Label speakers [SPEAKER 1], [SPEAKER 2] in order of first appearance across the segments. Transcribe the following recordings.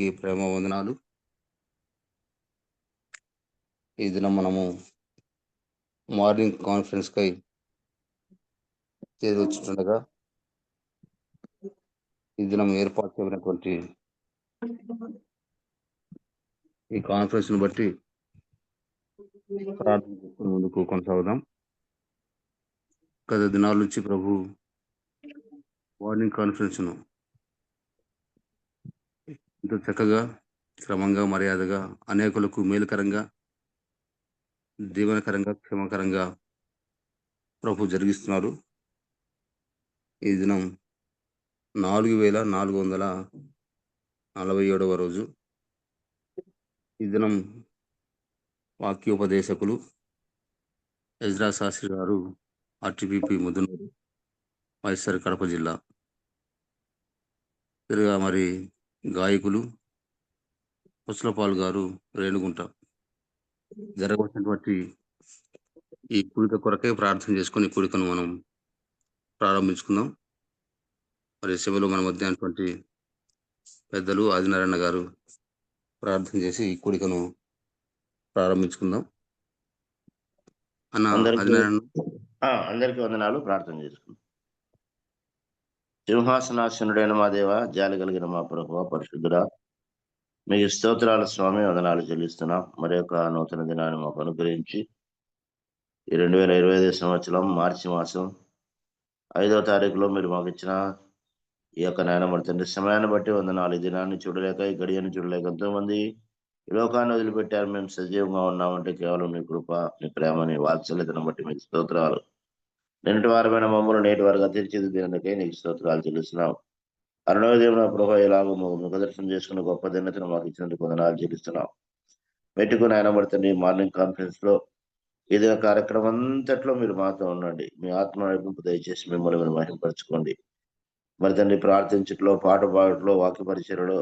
[SPEAKER 1] అందరికీ ప్రేమ వందనాలు. ఈ దినం మనము మార్నింగ్ కాన్ఫరెన్స్ కై చేరి వచ్చుండగా ఈ దినం ఏర్పాటు చేయబడినటువంటి ఈ కాన్ఫరెన్స్ ను బట్టి ప్రార్థన చేసుకుని ముందుకు కొనసాగుదాం. గత దినాల నుంచి ప్రభు మార్నింగ్ కాన్ఫరెన్స్ ను ఇంత చక్కగా, క్రమంగా, మర్యాదగా, అనేకులకు మేలుకరంగా, దీవెనకరంగా, క్షేమకరంగా ప్రభు జరిగిస్తున్నారు. ఈ దినం 4447వ రోజు. ఈ దినం వాక్యోపదేశకులు ఎజ్రా శాస్త్రి గారు, ఆర్టీపీపీ ముదునూరు, వైఎస్ఆర్ కడప జిల్లా. తిరుగా మరి గాయకులు ముసలపాల్ గారు, రేణుగుంట. జరగవలసినటువంటి ఈ కూడిక కొరకే ప్రార్థన చేసుకుని కూడికను మనం ప్రారంభించుకుందాం. మరి సభలో మన మధ్య అయినటువంటి పెద్దలు ఆదినారాయణ గారు ప్రార్థన చేసి ఈ కూడికను ప్రారంభించుకుందాం. అన్న ఆదినారాయణ.
[SPEAKER 2] అందరికీ వందనాలు. ప్రార్థన చేసుకుందాం. సింహాసనాసనుడైన మా దేవ, జాలి కలిగిన మా ప్రభువా, పరిశుద్ధుడా, మీకు స్తోత్రాల స్వామి, వందనాలు చెల్లిస్తున్నాం. మరి యొక్క నూతన దినాన్ని మాకు అనుగ్రహించి ఈ 2025 సంవత్సరం మార్చి మాసం 5వ తారీఖులో మీరు మాకు ఇచ్చిన ఈ యొక్క నాయనమడి తండ్రి సమయాన్ని బట్టి వందనాలు. ఈ దినాన్ని చూడలేక, ఈ గడియని చూడలేక ఎంతో మంది ఈ లోకాన్ని వదిలిపెట్టారు. మేము సజీవంగా ఉన్నామంటే కేవలం నీ కృప, నీ ప్రేమ, నీ వాత్సల్యతను బట్టి మీకు స్తోత్రాలు. నిన్నటి వారమైన మమ్మల్ని నేటి వారుగా తీర్చిదిద్దినందుకే నీకు స్తోత్రాలు చెల్లిస్తున్నాం. అరుణోదయం ప్రభు ఎలాగో ముఖ దర్శనం చేసుకున్న గొప్ప ధన్యతను మాకు ఇచ్చినందుకు వందనాలు చెల్లిస్తున్నాం. పెట్టుకుని ఆయన పడుతుంది మార్నింగ్ కాన్ఫరెన్స్ లో ఏదైనా కార్యక్రమం అంతట్లో మీరు మాతో ఉండండి. మీ ఆత్మ నడిపింపు దయచేసి మిమ్మల్ని మీరు మహిమపరచుకోండి. మరి తండ్రి ప్రార్థించట్లో, పాట పాడట్లో, వాక్య పరిచయలో,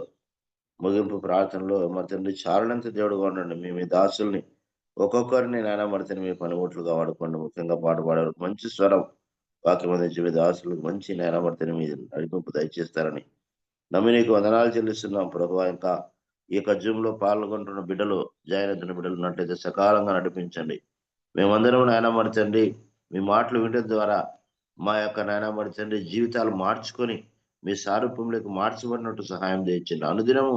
[SPEAKER 2] ముగింపు ప్రార్థనలో మరి తండ్రి చారణంత దేవుడుగా ఉండండి. మీ దాసుల్ని ఒక్కొక్కరిని నాయన మడితేనే మీ పనిముట్లుగా వాడుకోండి. ముఖ్యంగా పాట పాడారు మంచి స్వరం వాక్యం అందించి మీ దాసులకు మంచి నేనబడితేనే మీ నడిపింపు దయచేస్తారని నమ్మి నీకు వందనాలు చెల్లిస్తున్నాం ప్రభు. ఇంకా ఈ యొక్క జూమ్లో పాల్గొంటున్న బిడ్డలు, జాయిన్ అవుతున్న బిడ్డలు ఉన్నట్లయితే సకాలంగా నడిపించండి. మేమందరం నాయనబడితండి మీ మాటలు వినడం ద్వారా మా యొక్క నాయనబడితండి జీవితాలు మార్చుకొని మీ సారూప్యంలోకి మార్చబడినట్టు సహాయం చేయించండి. అనుదినము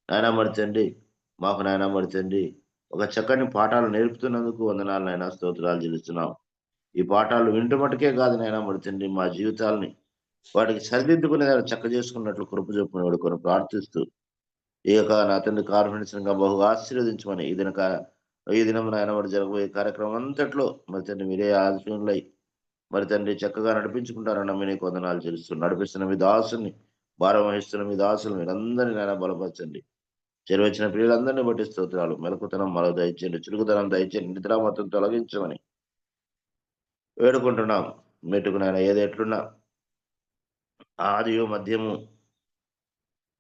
[SPEAKER 2] నాయనబడితండి మాకు నాయనబడితండి ఒక చక్కని పాఠాలు నేర్పుతున్నందుకు వందనాలు నాయన, స్తోత్రాలు చెల్లిస్తున్నాం. ఈ పాఠాలు వింటూ మటుకే కాదు నాయనబడితండి మా జీవితాలని వాటికి సరిదిద్దుకునే చక్క చేసుకున్నట్లు కృప చూపుని వాడుకొని ప్రార్థిస్తూ ఈ యొక్క నా తండ్రి కాన్ఫరెన్స్ బహుగా ఆశీర్వదించమని ఈ దినం నాయన వాడు జరగబోయే కార్యక్రమం అంతట్లో మరి తండ్రి మీరే ఆశీనులై మరి తండ్రి చక్కగా నడిపించుకుంటారన్న మీ నీకు వందనాలు చెల్లిస్తూ నడిపిస్తున్న మీ దాసుని, భారం వహిస్తున్న మీ దాసులు మీరందరినీ నాయన బలపరచండి. చెరువచ్చిన ప్రియులందరినీ బట్టి స్తోత్రాలు. మెలకుతనం మరో దయచేయండి, చురుకుతనం దయచేయండి, నిద్ర మొత్తం తొలగించమని వేడుకుంటున్నాం. మెట్టుకునైనా ఏదెట్లున్నా ఆదియు మధ్యము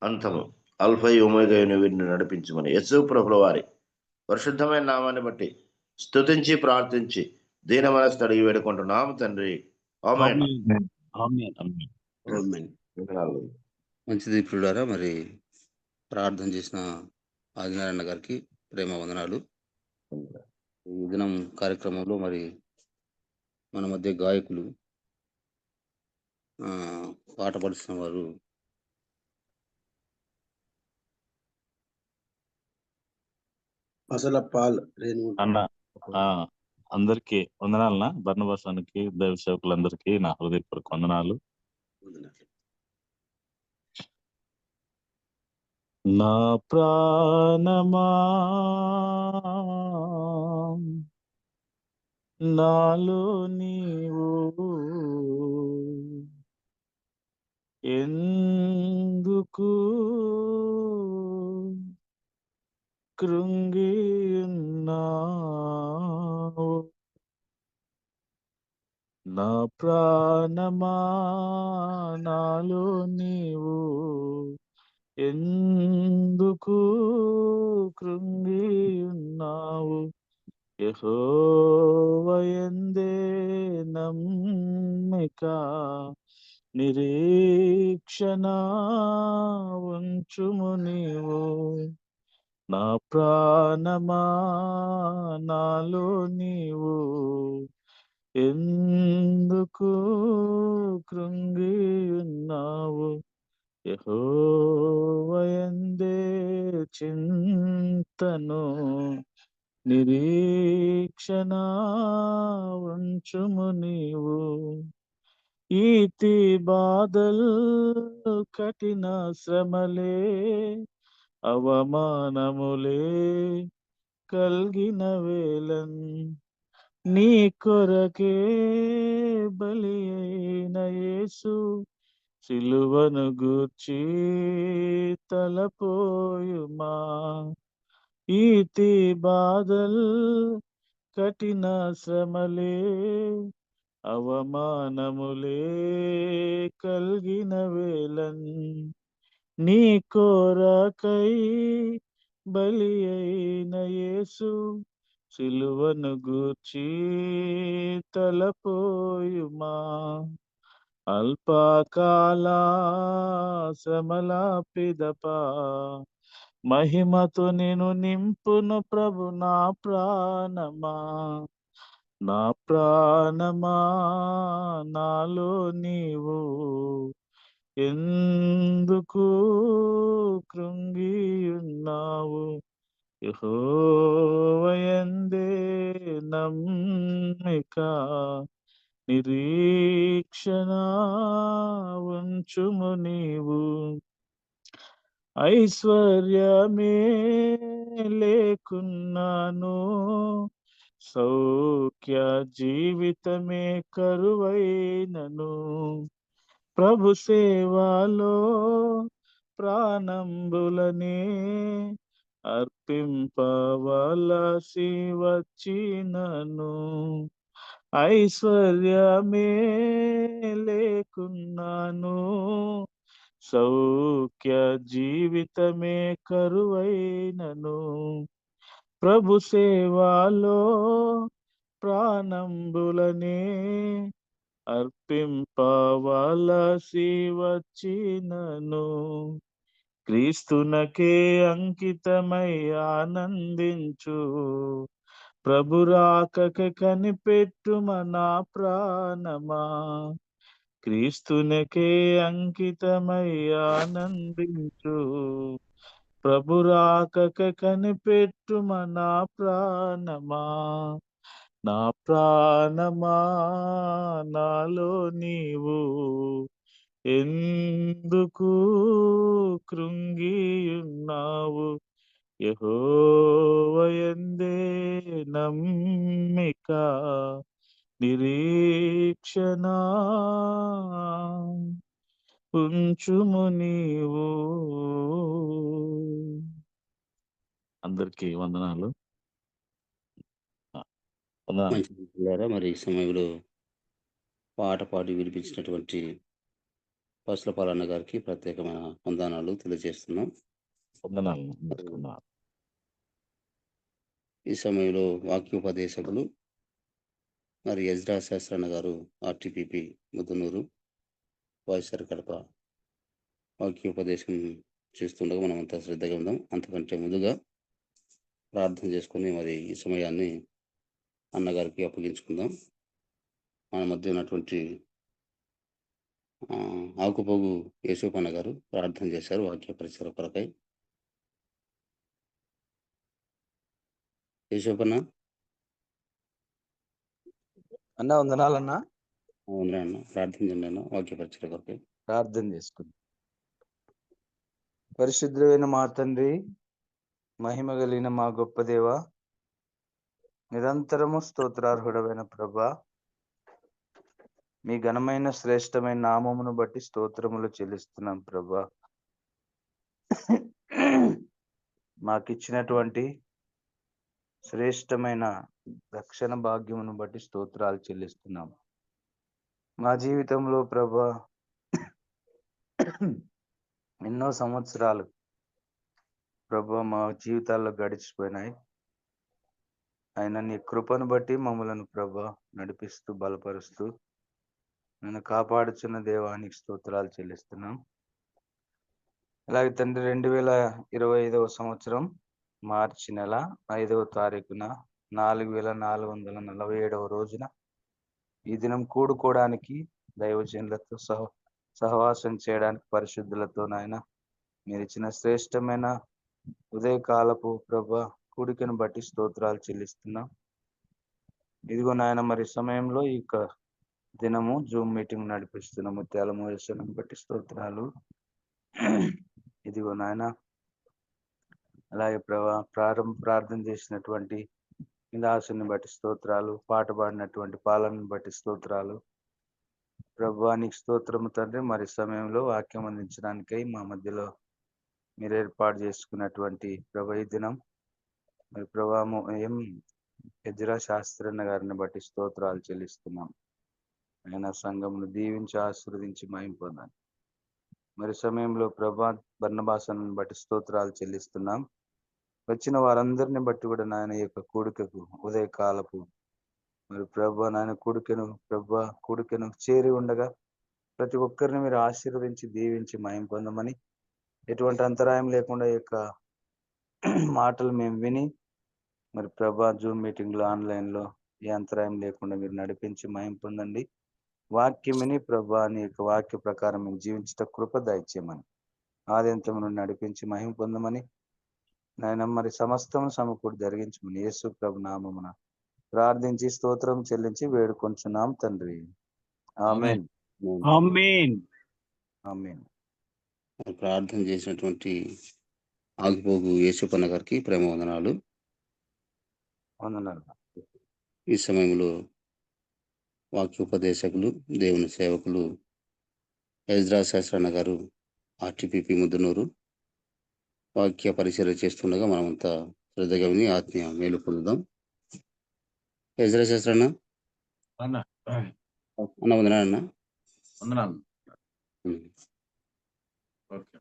[SPEAKER 2] అంతము అల్ఫై ఒమేగాను వీరిని నడిపించమని యేసు ప్రభుల వారి పరిశుద్ధమైన నామాన్ని బట్టి స్తుతించి ప్రార్థించి దీన మనసు అడిగి వేడుకుంటున్నాం తండ్రి. ఆమేన్.
[SPEAKER 1] మంచిది ప్రియులారా, మరి ప్రార్థన చేసిన ఆదినారాయణ గారికి ప్రేమ వందనాలు. ఈ దినం కార్యక్రమంలో మరి మన మధ్య గాయకులు, పాట పడుతున్న వారు
[SPEAKER 3] ముసలపాల్
[SPEAKER 4] అన్న అందరికి వందనాలన్నా. బర్ణబాసానికి, దైవ సేవకులందరికీ నా హృదయపూర్వక వందనాలు. నా ప్రాణమా నాలో నీవు ఎందుకు కృంగియున్నావు? నా ప్రాణమా నాలో నీవు ఎందుకు కృంగియున్నావు? యెహోవా యందే నమ్మిక నిరీక్షణ ఉంచుము నీవు. నా ప్రాణమా నాలో నీవు ఎందుకు కృంగి ఉన్నావు? యెహోవా యందే చింతను నిరీక్షణ ఉంచుము నీవు. ఈతి బాధల్ కఠిన శ్రమలే అవమానములే కల్గిన వేళన్ నీ కొరకే బలి అయిన యేసు సిలువను గూర్చి తలపోయుమా. ఈతి బాధల్ కఠిన శ్రమలే అవమానములే కల్గిన వేళన్ నీ కొరకై బలి అయిన యేసు సిలువను గూర్చి తలపోయుమా. అల్పకాల శ్రమల పిదప మహిమతో నేను నింపును ప్రభు. నా ప్రాణమా నా ప్రాణమా నాలో నీవు ఎందుకు కృంగి ఉన్నావు? యెహోవా యందే నమ్మిక నిరీక్షణ ఉంచుము నీవు. ఐశ్వర్యమే లేకున్నాను, సౌఖ్య జీవితమే కరువైనను, ప్రభు సేవలో ప్రాణంబులనే అర్పింపవలసి వచ్చినను. ఐశ్వర్యమే లేకున్నాను, సౌఖ్య జీవితమే కరువైనను, ప్రభు సేవలో ప్రాణంబులనే అర్పింపవలసి వచ్చినను. క్రీస్తునకే అంకితమై ఆనందించు, ప్రభు రాకక కనిపెట్టుమ నా ప్రాణమా. క్రీస్తునకే అంకితమై ఆనందించు, ప్రభు రాకక కనిపెట్టుమ నా ప్రాణమా. నా ప్రాణమా నాలో నీవు ఎందుకు కృంగి ఉన్నావు? యెహోవా యందే నమ్మిక నిరీక్షణ ఉంచుము నీవు. అందరికీ వందనాలు. వందనాలు.
[SPEAKER 1] మంచి మిత్రులారా, మరి ఈ సమయంలో పాట పాడి వినిపించినటువంటి పసుల పాలన్న గారికి ప్రత్యేకమైన వందనాలు తెలియజేస్తున్నాం.
[SPEAKER 4] వందనాలు. అందరికీ వందనాలు.
[SPEAKER 1] ఈ సమయంలో వాక్యోపదేశకులు మరి ఎజ్రా శాస్త్రన్న గారు ఆర్టీపీపీ ముద్దునూరు వాయిసర్ కడప వాక్యోపదేశం చేస్తుండగా మనం అంతా శ్రద్ధగా ఉందాం. అంతకంటే ముందుగా ప్రార్థన చేసుకుని మరి ఈ సమయాన్ని అన్నగారికి అప్పగించుకుందాం. మన మధ్య ఉన్నటువంటి ఆకుపోగు యేసూపన్న గారు ప్రార్థన చేశారు వాక్య పరిసర కొరకై. యేసూపన్న
[SPEAKER 3] అన్న వందనాలన్నా.
[SPEAKER 1] అన్న ప్రార్థన చేయండి అన్న వాక్య పరిసర కొరకై.
[SPEAKER 3] ప్రార్థన చేసుకుందాం. పరిశుద్ధుడైన మా తండ్రి, మహిమ కలిగిన మా గొప్ప దేవ, నిరంతరము స్తోత్రార్హుడమైన ప్రభా, మీ ఘనమైన శ్రేష్టమైన నామమును బట్టి స్తోత్రములు చెల్లిస్తున్నాం ప్రభా. మాకిచ్చినటువంటి శ్రేష్టమైన రక్షణ భాగ్యమును బట్టి స్తోత్రాలు చెల్లిస్తున్నాం. మా జీవితంలో ప్రభా ఎన్నో సంవత్సరాలు ప్రభా మా జీవితాల్లో గడిచిపోయినాయి. ఆయన నీ కృపను బట్టి మమ్మలను ప్రభా నడిపిస్తూ బలపరుస్తూ నన్ను కాపాడుచున్న దేవానికి స్తోత్రాలు చెల్లిస్తున్నాం. అలాగే తండ్రి 2025 సంవత్సరం మార్చి నెల 5వ తారీఖున 4447వ రోజున ఈ దినం కూడుకోవడానికి దైవజనులతో సహవాసం చేయడానికి పరిశుద్ధులతో నాయన మీరు ఇచ్చిన శ్రేష్టమైన ఉదయకాలపు ప్రభ కూడికను బట్టి స్తోత్రాలు చెల్లిస్తున్నాం. ఇదిగో నాయన మరి సమయంలో ఈ దినము జూమ్ మీటింగ్ నడిపిస్తున్న ముత్యాల మోయేశ్వరం బట్టి స్తోత్రాలు. ఇదిగో నాయన అలాగే ప్రార్థన చేసినటువంటి దాసుని బట్టి స్తోత్రాలు, పాట పాడినటువంటి పాలనను బట్టి స్తోత్రాలు. ప్రభువానికి స్తోత్రము తండ్రి. మరి సమయంలో వాక్యం అందించడానికై మా మధ్యలో మీరు ఏర్పాటు చేసుకున్నటువంటి ఈ దినం మరి ఎజ్రా శాస్త్రన్న గారిని బట్టి స్తోత్రాలు చెల్లిస్తున్నాం. ఆయన సంఘమును దీవించి ఆశీర్వదించి మహిమ పొందాలి. మరి సమయంలో బర్నబాసను బట్టి స్తోత్రాలు చెల్లిస్తున్నాం. వచ్చిన వారందరిని బట్టి కూడా నాయన యొక్క కూడికకు ఉదయకాలపు మరి నాయన కూడికను చేరి ఉండగా ప్రతి ఒక్కరిని మీరు ఆశీర్వదించి దీవించి మహిమ పొందమని, ఎటువంటి అంతరాయం లేకుండా ఈ యొక్క మాటలు మేము విని మరి జూమ్ మీటింగ్లో ఆన్లైన్లో ఏ అంతరాయం లేకుండా మీరు నడిపించి మహిమ పొందండి. వాక్యం విని నీ యొక్క వాక్య ప్రకారం మేము జీవించట కృప దయచేయమని, ఆద్యంతమును నడిపించి మహిమ పొందమని నాయన మరి సమస్తం సమకూడి జరిగించమని యేసు ప్రభు నామమున ప్రార్థించి స్తోత్రం చెల్లించి వేడుకొంచున్నాం తండ్రి. ఆమేన్.
[SPEAKER 5] ఆమేన్.
[SPEAKER 3] ఆమేన్.
[SPEAKER 1] ప్రార్థన చేసినటువంటి ఆగిపోగు యేసుపన్న గారికి ప్రేమ వందనాలు.
[SPEAKER 3] వందనాలు.
[SPEAKER 1] ఈ సమయంలో వాక్యోపదేశకులు, దేవుని సేవకులు ఎజ్రా శాస్త్రన్న గారు ఆర్టీపీపీ ముద్దునూరు వాక్య పరిశీలన చేస్తుండగా మనమంతా శ్రద్ధగా విని ఆత్మీయ మేలు పొందుదాం. ఎజ్రా శాస్త్రన్న
[SPEAKER 5] అన్న
[SPEAKER 1] అన్న వందనాలన్న.
[SPEAKER 5] వందనాలు. ఓకే.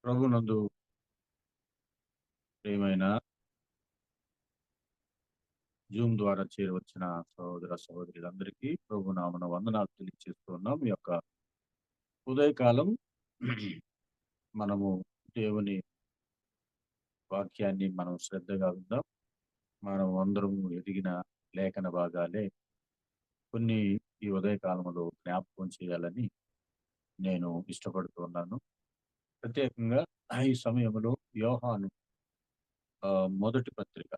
[SPEAKER 5] ప్రభునందు ప్రియమైన జూమ్ ద్వారా చేరవచ్చిన సహోదర సహోదరులందరికీ ప్రభు నామన వందనాలు తెలియజేస్తున్నాం. ఈ యొక్క ఉదయకాలం మనము దేవుని వాక్యాన్ని మనం శ్రద్ధగా విందాం. మనం అందరము ఎదిగిన లేఖన భాగాలే కొన్ని ఈ ఉదయకాలంలో జ్ఞాపకం చేయాలని నేను ఇష్టపడుతున్నాను. ప్రత్యేకంగా ఈ సమయంలో యోహాను మొదటి పత్రిక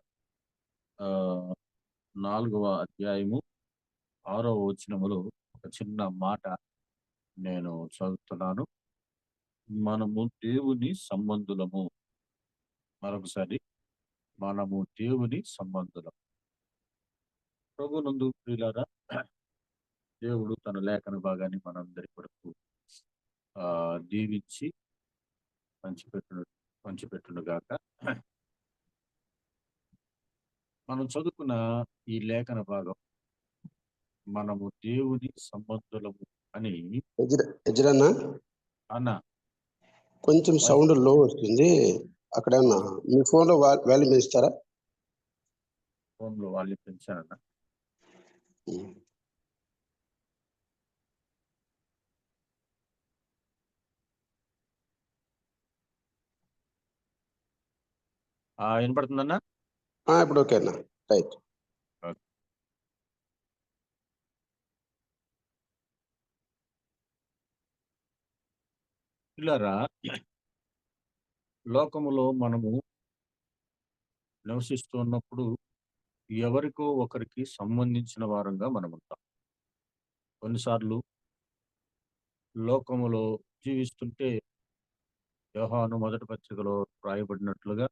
[SPEAKER 5] 4వ అధ్యాయము 6వ వచనములో ఒక చిన్న మాట నేను చదువుతున్నాను. మనము దేవుని సంబంధులము. మరొకసారి, మనము దేవుని సంబంధులం. ప్రభునందు ప్రియులారా, దేవుడు తన లేఖన భాగాన్ని మనందరి కొరకు దీవించి పంచిపెట్టునుగాక. మనం చదువుకున్న ఈ లేఖన భాగం మనము దేవుని సంబంధులము అని
[SPEAKER 6] ఎజ్రన్నా
[SPEAKER 5] అన్న
[SPEAKER 6] కొంచెం సౌండ్ లో వస్తుంది. అక్కడ మీ ఫోన్ లో వాల్యూమ్ ఇస్తారా?
[SPEAKER 5] ఫోన్ లో వాళ్ళు పెంచారన్న. వినపడుతుందన్నా?
[SPEAKER 6] ఇప్పుడు ఓకే అన్న. రైట్.
[SPEAKER 5] పిల్లరా, లోకములో మనము నివసిస్తున్నప్పుడు ఎవరికో ఒకరికి సంబంధించిన వారంగా మనం ఉంటాం. కొన్నిసార్లు లోకములో జీవిస్తుంటే యోహాను మొదటి పత్రికలో రాయబడినట్లుగా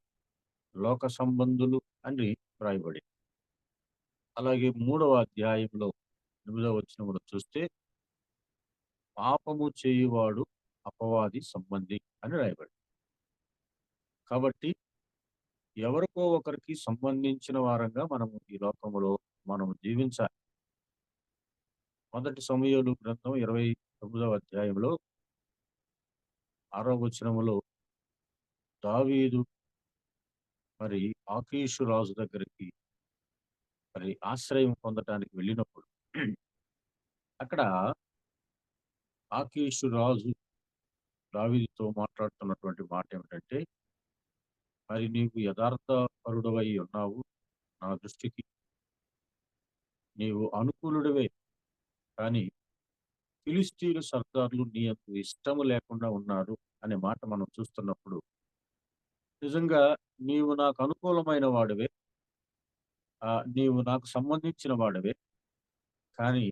[SPEAKER 5] లోక సంబంధులు అని రాయబడి, అలాగే 3వ అధ్యాయంలో 8వ వచనములో చూస్తే పాపము చేయువాడు అపవాది సంబంధి అని రాయబడి. కాబట్టి ఎవరికో ఒకరికి సంబంధించిన వారంగా మనము ఈ లోకములో మనము జీవించాలి. మొదటి సమూయేలు గ్రంథం 29వ అధ్యాయంలో 6వ వచనములో దావీదు మరి ఆకీషు రాజు దగ్గరికి మరి ఆశ్రయం పొందటానికి వెళ్ళినప్పుడు అక్కడ ఆకీషు రాజు దావీదుతో మాట్లాడుతున్నటువంటి మాట ఏమిటంటే, మరి నీవు యథార్థపరుడవై ఉన్నావు నా దృష్టికి, నీవు అనుకూలుడివే, కానీ ఫిలిష్తీయుల సర్దార్లు నీ అందు ఇష్టము లేకుండా ఉన్నారు అనే మాట మనం చూస్తున్నప్పుడు, నిజంగా నీవు నాకు అనుకూలమైన వాడివే, నీవు నాకు సంబంధించిన వాడివే, కానీ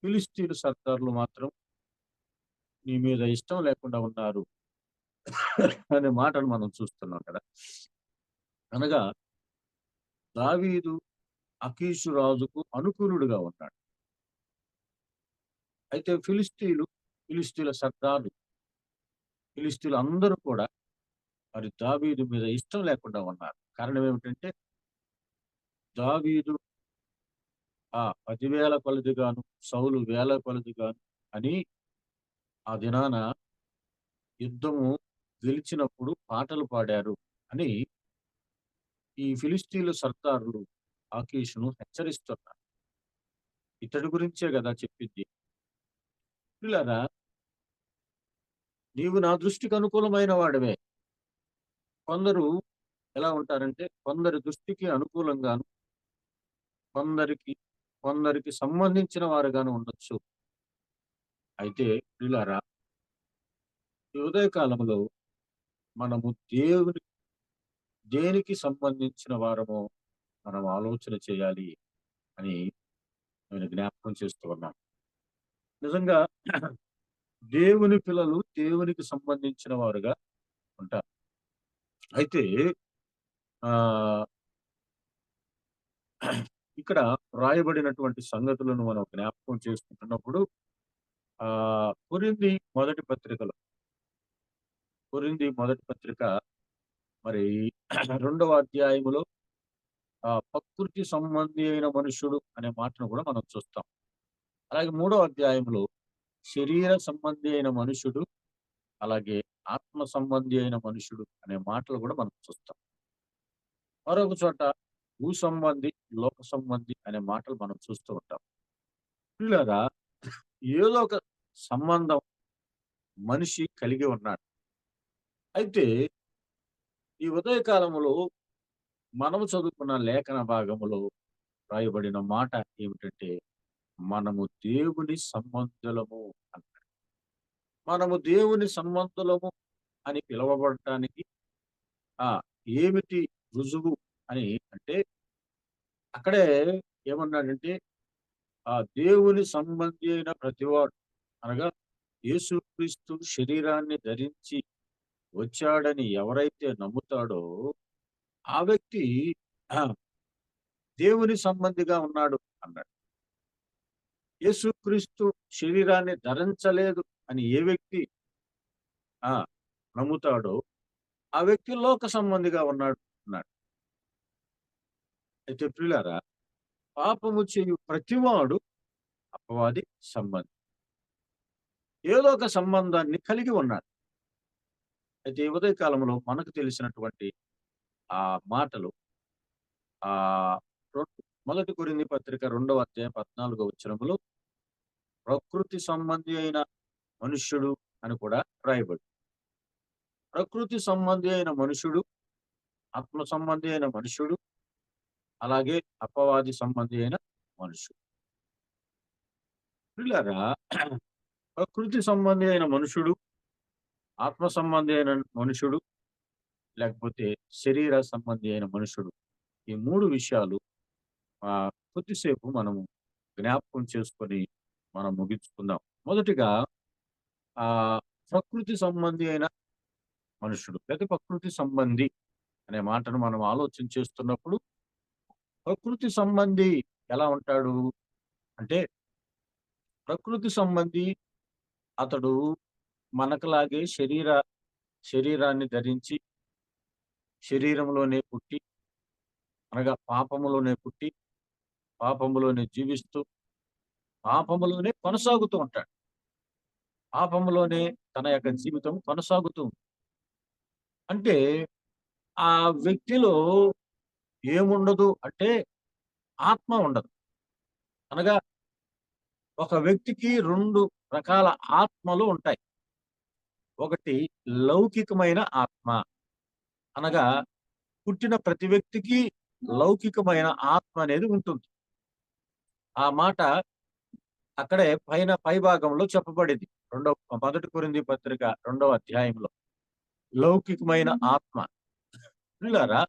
[SPEAKER 5] ఫిలిష్తీయుల సర్దార్లు మాత్రం నీ మీద ఇష్టం లేకుండా ఉన్నారు అనే మాటను మనం చూస్తున్నాం కదా. అనగా దావీదు అకీషు రాజుకు అనుకూలుడుగా ఉన్నాడు. అయితే ఫిలిష్తీయుల సర్దారు, ఫిలిష్తీయులు అందరూ కూడా మరి దావీదు మీద ఇష్టం లేకుండా ఉన్నారు. కారణం ఏమిటంటే, దావీదు 10,000 కొలదిగాను, సౌలు 1,000 కొలదిగాను అని ఆ దినాన యుద్ధము గెలిచినప్పుడు పాటలు పాడారు అని ఈ ఫిలిష్తీయుల సర్దారులు ఆకీషును హెచ్చరిస్తున్నారు. ఇతడి గురించే కదా చెప్పింది. పిల్లరా, నీవు నా దృష్టికి అనుకూలమైన వాడివే. కొందరు ఎలా ఉంటారంటే, కొందరి దృష్టికి అనుకూలంగాను, కొందరికి సంబంధించిన వారుగాను ఉండొచ్చు. అయితే పిల్లరా, ఈ ఉదయకాలంలో మనము దేనికి సంబంధించిన వారమో మనం ఆలోచన చేయాలి అని నేను జ్ఞాపకం చేస్తూ ఉన్నాను. నిజంగా దేవుని పిల్లలు దేవునికి సంబంధించిన వారుగా ఉంటారు. అయితే ఆ ఇక్కడ రాయబడినటువంటి సంగతులను మనం జ్ఞాపకం చేసుకుంటున్నప్పుడు కొరింథీ మొదటి పత్రిక మరి 2వ అధ్యాయములో ప్రకృతి సంబంధి అయిన మనుషుడు అనే మాటను కూడా మనం చూస్తాం. అలాగే 3వ అధ్యాయంలో శరీర సంబంధి అయిన మనుషుడు, అలాగే ఆత్మ సంబంధి అయిన మనుషుడు అనే మాటలు కూడా మనం చూస్తాం. మరొక చోట భూ సంబంధి, లోక సంబంధి అనే మాటలు మనం చూస్తూ ఉంటాం. ఇలాగా ఏదో ఒక సంబంధం మనిషి కలిగి ఉన్నాడు. అయితే ఈ ఉదయకాలంలో మనము చదువుకున్న లేఖన భాగములో రాయబడిన మాట ఏమిటంటే, మనము దేవుని సంబంధులము అన్నాడు. మనము దేవుని సంబంధులము అని పిలువబడటానికి ఏమిటి రుజువు అని అంటే, అక్కడే ఏమన్నాడంటే, ఆ దేవుని సంబంధి అయిన ప్రతివాడు, అనగా యేసుక్రీస్తు శరీరాన్ని ధరించి వచ్చాడని ఎవరైతే నమ్ముతాడో ఆ వ్యక్తి దేవుని సంబంధిగా ఉన్నాడు అన్నాడు. యేసుక్రీస్తు శరీరాన్ని ధరించలేదు అని ఏ వ్యక్తి నమ్ముతాడో ఆ వ్యక్తి లోక సంబంధిగా ఉన్నాడు అన్నాడు. అయితే ప్రియులారా, పాపము చేయు ప్రతివాడు అపవాది సంబంధి, ఏదో ఒక సంబంధాన్ని కలిగి ఉన్నాడు. అయితే ఈ ఉదయకాలంలో మనకు తెలిసినటువంటి ఆ మాటలు మొదటి కొరింథీ పత్రిక 2వ అధ్యాయం 14వ వచనములో ప్రకృతి సంబంధి అయిన మనుష్యుడు అని కూడా రాయబడి, ప్రకృతి సంబంధి అయిన మనుషుడు, ఆత్మ సంబంధి అయిన మనుషుడు, అలాగే అపవాది సంబంధి అయిన మనుషుడు. పిల్లరా, ప్రకృతి సంబంధి అయిన మనుషుడు, ఆత్మ సంబంధి అయిన మనుషుడు, లేకపోతే శరీర సంబంధి అయిన మనుషుడు, ఈ 3 విషయాలు కొద్దిసేపు మనము జ్ఞాపకం చేసుకొని మనం ముగించుకుందాం. మొదటిగా ప్రకృతి సంబంధి అయిన మనుషుడు లేదా ప్రకృతి సంబంధి అనే మాటను మనం ఆలోచన చేస్తున్నప్పుడు, ప్రకృతి సంబంధి ఎలా ఉంటాడు అంటే, ప్రకృతి సంబంధి అతడు మనకులాగే శరీరాన్ని ధరించి శరీరంలోనే పుట్టి, అనగా పాపములోనే పుట్టి, పాపములోనే జీవిస్తూ, పాపములోనే కొనసాగుతూ ఉంటాడు. పాపములోనే తన యొక్క జీవితం కొనసాగుతూ అంటే, ఆ వ్యక్తిలో ఏముండదు అంటే, ఆత్మ ఉండదు. అనగా ఒక వ్యక్తికి 2 రకాల ఆత్మలు ఉంటాయి. ఒకటి లౌకికమైన ఆత్మ. అనగా పుట్టిన ప్రతి వ్యక్తికి లౌకికమైన ఆత్మ అనేది ఉంటుంది. ఆ మాట అక్కడే పై భాగంలో చెప్పబడింది. మొదటి కొరింథీ పత్రిక 2వ అధ్యాయంలో లౌకికమైన ఆత్మ. ప్రియులారా,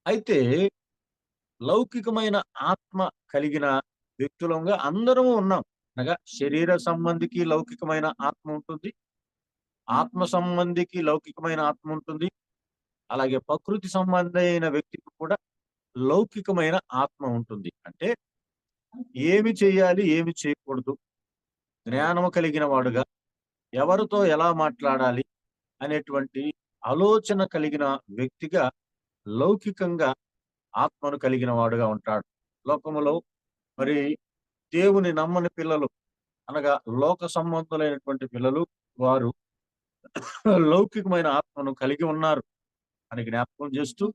[SPEAKER 5] అయితే లౌకికమైన ఆత్మ కలిగిన వ్యక్తులంగా అందరము ఉన్నాం. అనగా శరీర సంబంధికి లౌకికమైన ఆత్మ ఉంటుంది. ఆత్మ సంబంధికి లౌకికమైన ఆత్మ ఉంటుంది. అలాగే ప్రకృతి సంబంధమైన వ్యక్తికి కూడా లౌకికమైన ఆత్మ ఉంటుంది. అంటే ఏమి చేయాలి, ఏమి చేయకూడదు, జ్ఞానము కలిగిన వాడుగా, ఎవరితో ఎలా మాట్లాడాలి అనేటువంటి ఆలోచన కలిగిన వ్యక్తిగా లౌకికంగా ఆత్మను కలిగిన వాడుగా ఉంటాడు. లోకములో మరి దేవుని నమ్మని పిల్లలు అనగా లోక సంబంధులైనటువంటి పిల్లలు వారు లౌకికమైన ఆత్మను కలిగి ఉన్నారు అని జ్ఞాపకం చేస్తూ,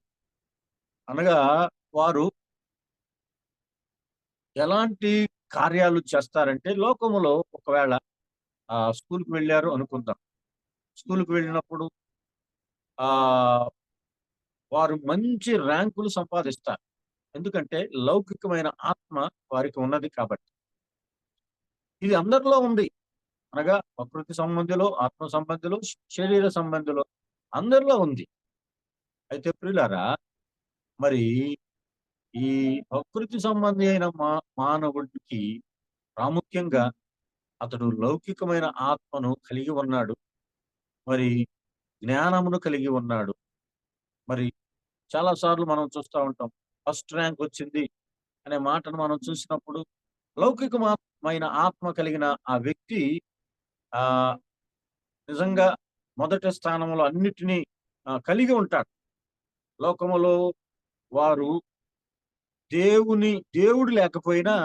[SPEAKER 5] అనగా వారు ఎలాంటి కార్యాలు చేస్తారంటే లోకములో ఒకవేళ స్కూల్కి వెళ్ళారు అనుకుందాం. స్కూల్కి వెళ్ళినప్పుడు ఆ వారు మంచి ర్యాంకులు సంపాదిస్తారు. ఎందుకంటే లౌకికమైన ఆత్మ వారికి ఉన్నది కాబట్టి. ఇది అందరిలో ఉంది. అనగా ప్రకృతి సంబంధిలో, ఆత్మ సంబంధిలో, శరీర సంబంధిలో అందరిలో ఉంది. అయితే ప్రియులారా, మరి ఈ ప్రకృతి సంబంధి అయిన మానవుడికి ప్రాముఖ్యంగా అతడు లౌకికమైన ఆత్మను కలిగి ఉన్నాడు. మరి జ్ఞానమును కలిగి ఉన్నాడు. మరి చాలా సార్లు మనం చూస్తూ ఉంటాం, ఫస్ట్ ర్యాంక్ వచ్చింది అనే మాటను మనం చూసినప్పుడు లౌకికమైన ఆత్మ కలిగిన ఆ వ్యక్తి ఆ నిజంగా మొదటి స్థానంలో అన్నిటినీ కలిగి ఉంటాడు. లోకములో వారు దేవుడు లేకపోయినా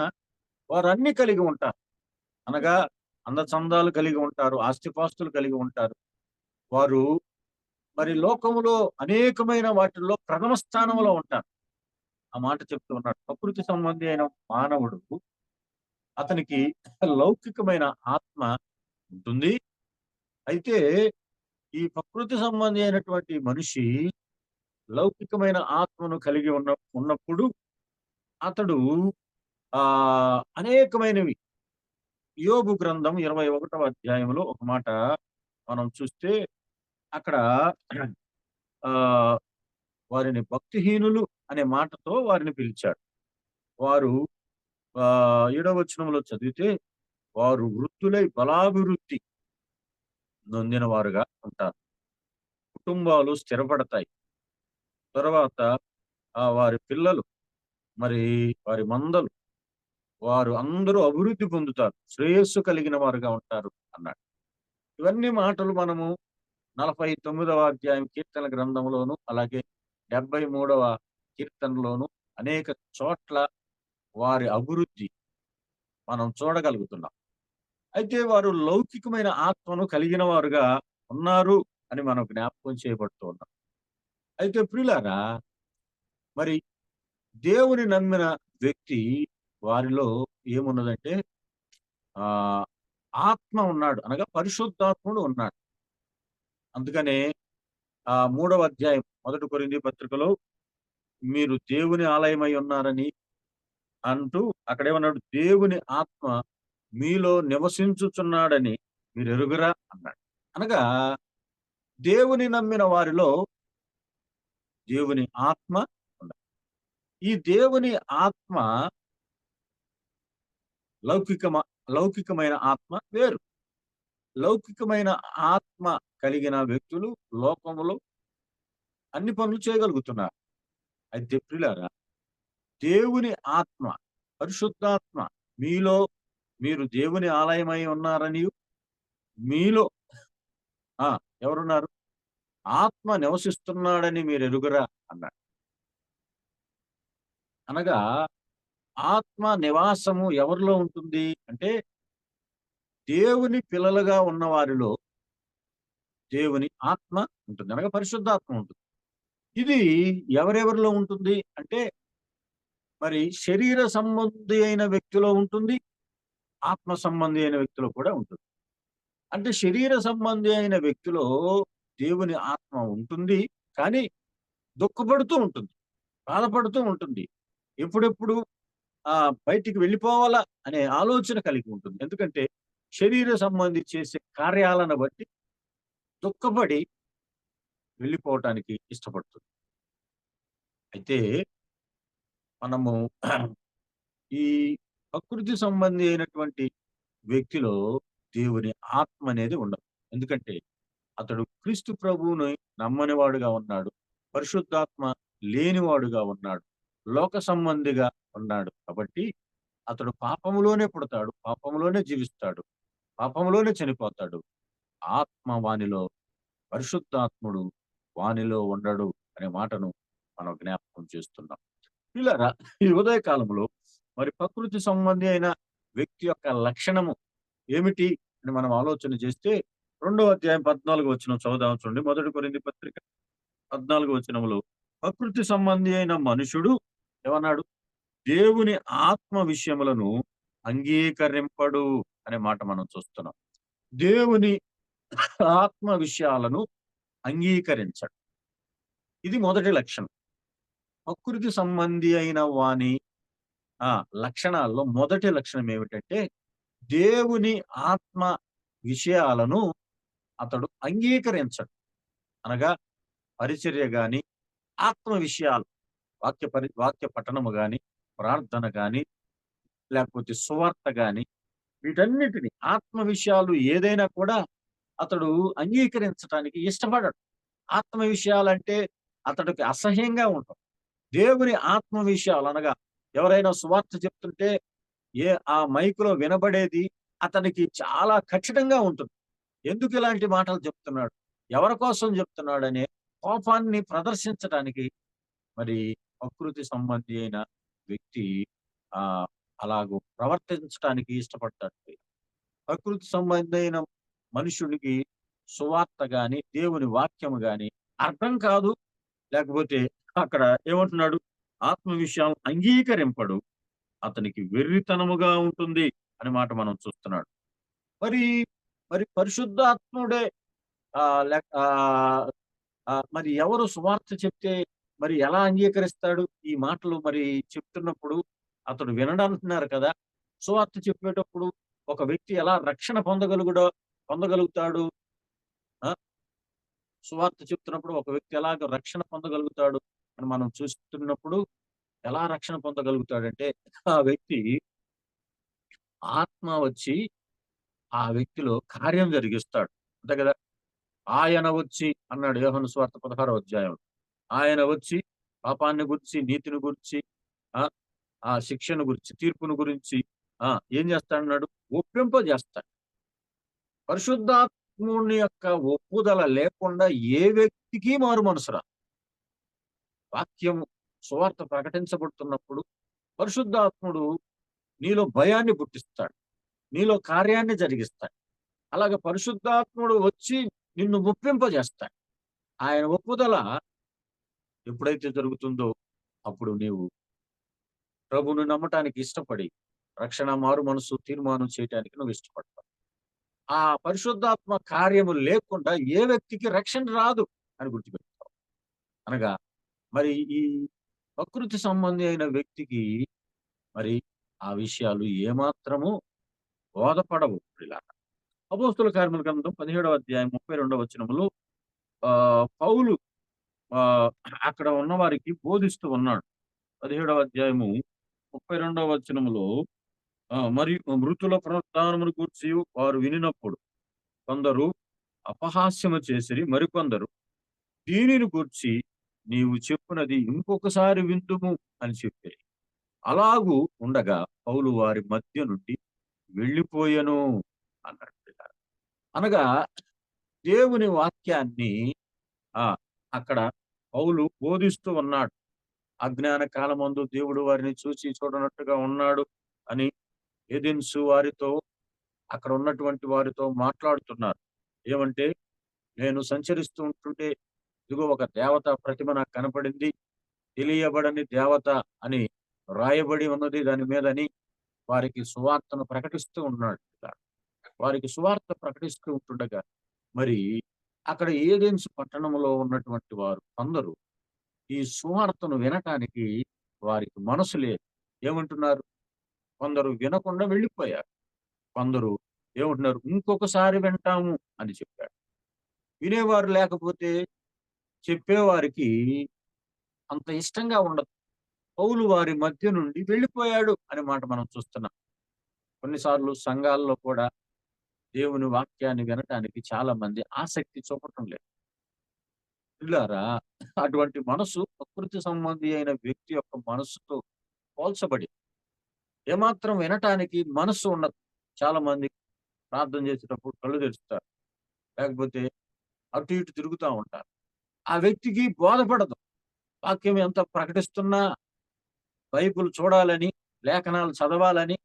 [SPEAKER 5] వారు అన్ని కలిగి ఉంటారు. అనగా అందచందాలు కలిగి ఉంటారు, ఆస్తిపాస్తులు కలిగి ఉంటారు. వారు మరి లోకములో అనేకమైన వాటిల్లో ప్రథమ స్థానంలో ఉంటారు. ఆ మాట చెప్తూ ఉన్నాడు. ప్రకృతి సంబంధి అయిన మానవుడు అతనికి లౌకికమైన ఆత్మ ఉంటుంది. అయితే ఈ ప్రకృతి సంబంధి అయినటువంటి మనిషి లౌకికమైన ఆత్మను కలిగి ఉన్నప్పుడు అతడు అనేకమైనవి, యోబు గ్రంథం 21వ అధ్యాయంలో ఒక మాట మనం చూస్తే అక్కడ వారిని భక్తిహీనులు అనే మాటతో వారిని పిలిచాడు. వారు 7వ వచనంలో చదివితే వారు వృద్ధులై బలాభివృద్ధి నొందిన వారుగా ఉంటారు. కుటుంబాలు స్థిరపడతాయి. తర్వాత వారి పిల్లలు, మరి వారి మందలు, వారు అందరూ అభివృద్ధి పొందుతారు, శ్రేయస్సు కలిగిన వారుగా ఉంటారు అన్నాడు. ఇవన్నీ మాటలు మనము 49వ అధ్యాయం కీర్తన గ్రంథంలోను, అలాగే 73వ కీర్తనలోను అనేక చోట్ల వారి అభివృద్ధి మనం చూడగలుగుతున్నాం. అయితే వారు లౌకికమైన ఆత్మను కలిగిన వారుగా ఉన్నారు అని మనం జ్ఞాపకం చేయబడుతూ ఉన్నాం. అయితే ప్రియులారా, మరి దేవుని నమ్మిన వ్యక్తి వారిలో ఏమున్నదంటే ఆత్మ ఉన్నాడు, అనగా పరిశుద్ధాత్ముడు ఉన్నాడు. అందుకనే 3వ అధ్యాయం 1 కొరింథీ పత్రికలో మీరు దేవుని ఆలయమై ఉన్నారని అంటూ అక్కడేమన్నాడు, దేవుని ఆత్మ మీలో నివసించుచున్నాడని మీరు ఎరుగురా అన్నాడు. అనగా దేవుని నమ్మిన వారిలో దేవుని ఆత్మ ఉన్నది. ఈ దేవుని ఆత్మ లౌకికమైన ఆత్మ వేరు. లౌకికమైన ఆత్మ కలిగిన వ్యక్తులు లోకములో అన్ని పనులు చేయగలుగుతున్నారు. అయితే ప్రియులారా, దేవుని ఆత్మ, పరిశుద్ధాత్మ మీలో, మీరు దేవుని ఆలయమై ఉన్నారని మీలో ఎవరున్నారు, ఆత్మ నివసిస్తున్నాడని మీరు ఎరుగురా అన్నాడు. అనగా ఆత్మ నివాసము ఎవరిలో ఉంటుంది అంటే దేవుని పిల్లలుగా ఉన్న వారిలో దేవుని ఆత్మ ఉంటుంది, అనగా పరిశుద్ధాత్మ ఉంటుంది. ఇది ఎవరెవరిలో ఉంటుంది అంటే మరి శరీర సంబంధి అయిన వ్యక్తిలో ఉంటుంది, ఆత్మ సంబంధి అయిన వ్యక్తిలో కూడా ఉంటుంది. అంటే శరీర సంబంధి అయిన వ్యక్తిలో దేవుని ఆత్మ ఉంటుంది, కానీ దుఃఖపడుతూ ఉంటుంది, బాధపడుతూ ఉంటుంది. ఎప్పుడెప్పుడు బయటికి వెళ్ళిపోవాలా అనే ఆలోచన కలిగి ఉంటుంది. ఎందుకంటే శరీర సంబంధి చేసే కార్యాలను బట్టి దుఃఖపడి వెళ్ళిపోవటానికి ఇష్టపడుతుంది. అయితే మనము ఈ ప్రకృతి సంబంధి అయినటువంటి వ్యక్తిలో దేవుని ఆత్మ అనేది ఉండదు. ఎందుకంటే అతడు క్రీస్తు ప్రభువుని నమ్మనివాడుగా ఉన్నాడు, పరిశుద్ధాత్మ లేనివాడుగా ఉన్నాడు, లోక సంబంధిగా ఉన్నాడు. కాబట్టి అతడు పాపములోనే పుడతాడు, పాపములోనే జీవిస్తాడు, పాపములోనే చనిపోతాడు. ఆత్మ వానిలో, పరిశుద్ధాత్ముడు వానిలో ఉండడు అనే మాటను మనం జ్ఞాపకం చేస్తున్నాం. పిల్లరా, ఈ ఉదయ కాలంలో మరి ప్రకృతి సంబంధి అయిన వ్యక్తి యొక్క లక్షణము ఏమిటి అని మనం ఆలోచన చేస్తే 2వ అధ్యాయం 14వ వచనం చదువుదాం చూడండి. 1 కొరింథీ పత్రిక 14వ వచనంలో ప్రకృతి సంబంధి అయిన మనుషుడు ఏమన్నాడు? దేవుని ఆత్మ విషయములను అంగీకరింపడు అనే మాట మనం చూస్తున్నాం. దేవుని ఆత్మ విషయాలను అంగీకరించడు. ఇది మొదటి లక్షణం. ప్రకృతి సంబంధి అయిన వాని లక్షణాల్లో మొదటి లక్షణం ఏమిటంటే దేవుని ఆత్మ విషయాలను అతడు అంగీకరించడు. అనగా పరిచర్య గాని, ఆత్మ విషయాలు, వాక్య పఠనము గాని, ప్రార్థన గాని, లేకపోతే సువార్త గాని, వీటన్నిటిని ఆత్మ విషయాలు ఏదైనా కూడా అతడు అంగీకరించడానికి ఇష్టపడడు. ఆత్మ విషయాలంటే అతడికి అసహ్యంగా ఉంటుంది. దేవుని ఆత్మ విషయాలు అనగా ఎవరైనా సువార్త చెప్తుంటే ఆ మైకులో వినబడేది అతనికి చాలా కఠినంగా ఉంటుంది. ఎందుకు ఇలాంటి మాటలు చెప్తున్నాడు, ఎవరి కోసం చెప్తున్నాడు అనే కోపాన్ని ప్రదర్శించడానికి మరి ప్రకృతి సంబంధి అయిన వ్యక్తి అలాగూ ప్రవర్తించడానికి ఇష్టపడతాడు. ప్రకృతి సంబంధి అయిన మనుషుడికి సువార్త గాని, దేవుని వాక్యము గాని అర్థం కాదు. లేకపోతే అక్కడ ఏమంటున్నాడు? ఆత్మ విషయాలు అంగీకరింపడు, అతనికి వెర్రితనముగా ఉంటుంది అనే మాట మనం చూస్తున్నాడు. మరి మరి పరిశుద్ధాత్ముడే మరి ఎవరు సువార్త చెప్తే మరి ఎలా అంగీకరిస్తాడు? ఈ మాటలు మరి చెప్తున్నప్పుడు అతడు వినడంటున్నారు కదా. సువార్త చెప్పేటప్పుడు ఒక వ్యక్తి ఎలా రక్షణ పొందగలుగుతాడు? సువార్త చెప్తున్నప్పుడు ఒక వ్యక్తి ఎలాగ రక్షణ పొందగలుగుతాడు అని మనం చూస్తున్నప్పుడు ఎలా రక్షణ పొందగలుగుతాడంటే ఆ వ్యక్తి ఆత్మ వచ్చి ఆ వ్యక్తిలో కార్యం జరిగిస్తాడు. అంతే కదా. ఆయన వచ్చి అన్నాడు యోహాను సువార్త 16వ అధ్యాయం. ఆయన వచ్చి పాపాన్ని గురించి, నీతిని గురించి, ఆ శిక్షను గురించి, తీర్పును గురించి ఏం చేస్తాడన్నాడు? ఒప్పింపజేస్తాడు. పరిశుద్ధాత్ముని యొక్క ఒప్పుదల లేకుండా ఏ వ్యక్తికి మారు మనసు రాదు. వాక్యం సువార్త ప్రకటించబడుతున్నప్పుడు పరిశుద్ధాత్ముడు నీలో భయాన్ని పుట్టిస్తాడు, నీలో కార్యాన్ని జరిగిస్తాడు. అలాగే పరిశుద్ధాత్ముడు వచ్చి నిన్ను ఒప్పింపజేస్తాడు. ఆయన ఒప్పుదల ఎప్పుడైతే జరుగుతుందో అప్పుడు నీవు ప్రభువును నమ్మటానికి ఇష్టపడి రక్షణ మారు మనసు తీర్మానం చేయటానికి నువ్వు ఇష్టపడతావు. ఆ పరిశుద్ధాత్మ కార్యము లేకుండా ఏ వ్యక్తికి రక్షణ రాదు అని గుర్తుపెట్టుతావు. అనగా మరి ఈ ప్రకృతి సంబంధి అయిన వ్యక్తికి మరి ఆ విషయాలు ఏమాత్రము బోధపడవు. ఇలా అపోస్తుల కార్యముల గ్రంథం 17వ అధ్యాయం 32వ వచనములో పౌలు అక్కడ ఉన్న వారికి బోధిస్తూ ఉన్నాడు. 17వ అధ్యాయము 32వ వచనములో మరియు మృతుల పునరుత్థానమును గూర్చి వారు వినినప్పుడు కొందరు అపహాస్యము చేసిరి, మరికొందరు దీనిని గూర్చి నీవు చెప్పునది ఇంకొకసారి విందుము అని చెప్పారు. అలాగూ ఉండగా పౌలు వారి మధ్య నుండి వెళ్ళిపోయెను అన్నాడు. అనగా దేవుని వాక్యాన్ని అక్కడ పౌలు బోధిస్తూ ఉన్నాడు. అజ్ఞాన కాలమందు దేవుడు వారిని చూసి చూడనట్టుగా ఉన్నాడు అని ఏదెన్సు వారితో, అక్కడ ఉన్నటువంటి వారితో మాట్లాడుతున్నారు. ఏమంటే, నేను సంచరిస్తూ ఉంటుంటే ఇదిగో ఒక దేవత ప్రతిమ నాకు కనపడింది, తెలియబడని దేవత అని రాయబడి ఉన్నది దాని మీదని వారికి సువార్తను ప్రకటిస్తూ ఉన్నాడు. వారికి సువార్త ప్రకటిస్తూ ఉంటుండగా మరి అక్కడ ఏదెన్స్ పట్టణంలో ఉన్నటువంటి వారు అందరూ ఈ సువార్తను వినటానికి వారికి మనసు లేదు. ఏమంటున్నారు? కొందరు వినకుండా వెళ్ళిపోయారు. కొందరు ఏమంటున్నారు? ఇంకొకసారి వింటాము అని చెప్పారు. వినేవారు లేకపోతే చెప్పేవారికి అంత ఇష్టంగా ఉండదు. పౌలు వారి మధ్య నుండి వెళ్ళిపోయాడు అనే మాట మనం చూస్తున్నాం. కొన్నిసార్లు సంఘాల్లో కూడా దేవుని వాక్యాన్ని వినటానికి చాలా మంది ఆసక్తి చూపటం లేదు. పిల్లారా, అటువంటి మనసు ప్రకృతి సంబంధి అయిన వ్యక్తి యొక్క మనస్సుతో పోల్చబడి ఏమాత్రం వినటానికి మనస్సు ఉండదు. చాలా మంది ప్రార్థన చేసేటప్పుడు కళ్ళు తెరుస్తారు, లేకపోతే అటు ఇటు తిరుగుతూ ఉంటారు. ఆ వ్యక్తికి బోధపడదు. వాక్యం ఎంత ప్రకటిస్తున్నా బైబిల్ చూడాలని, లేఖనాలు చదవాలని,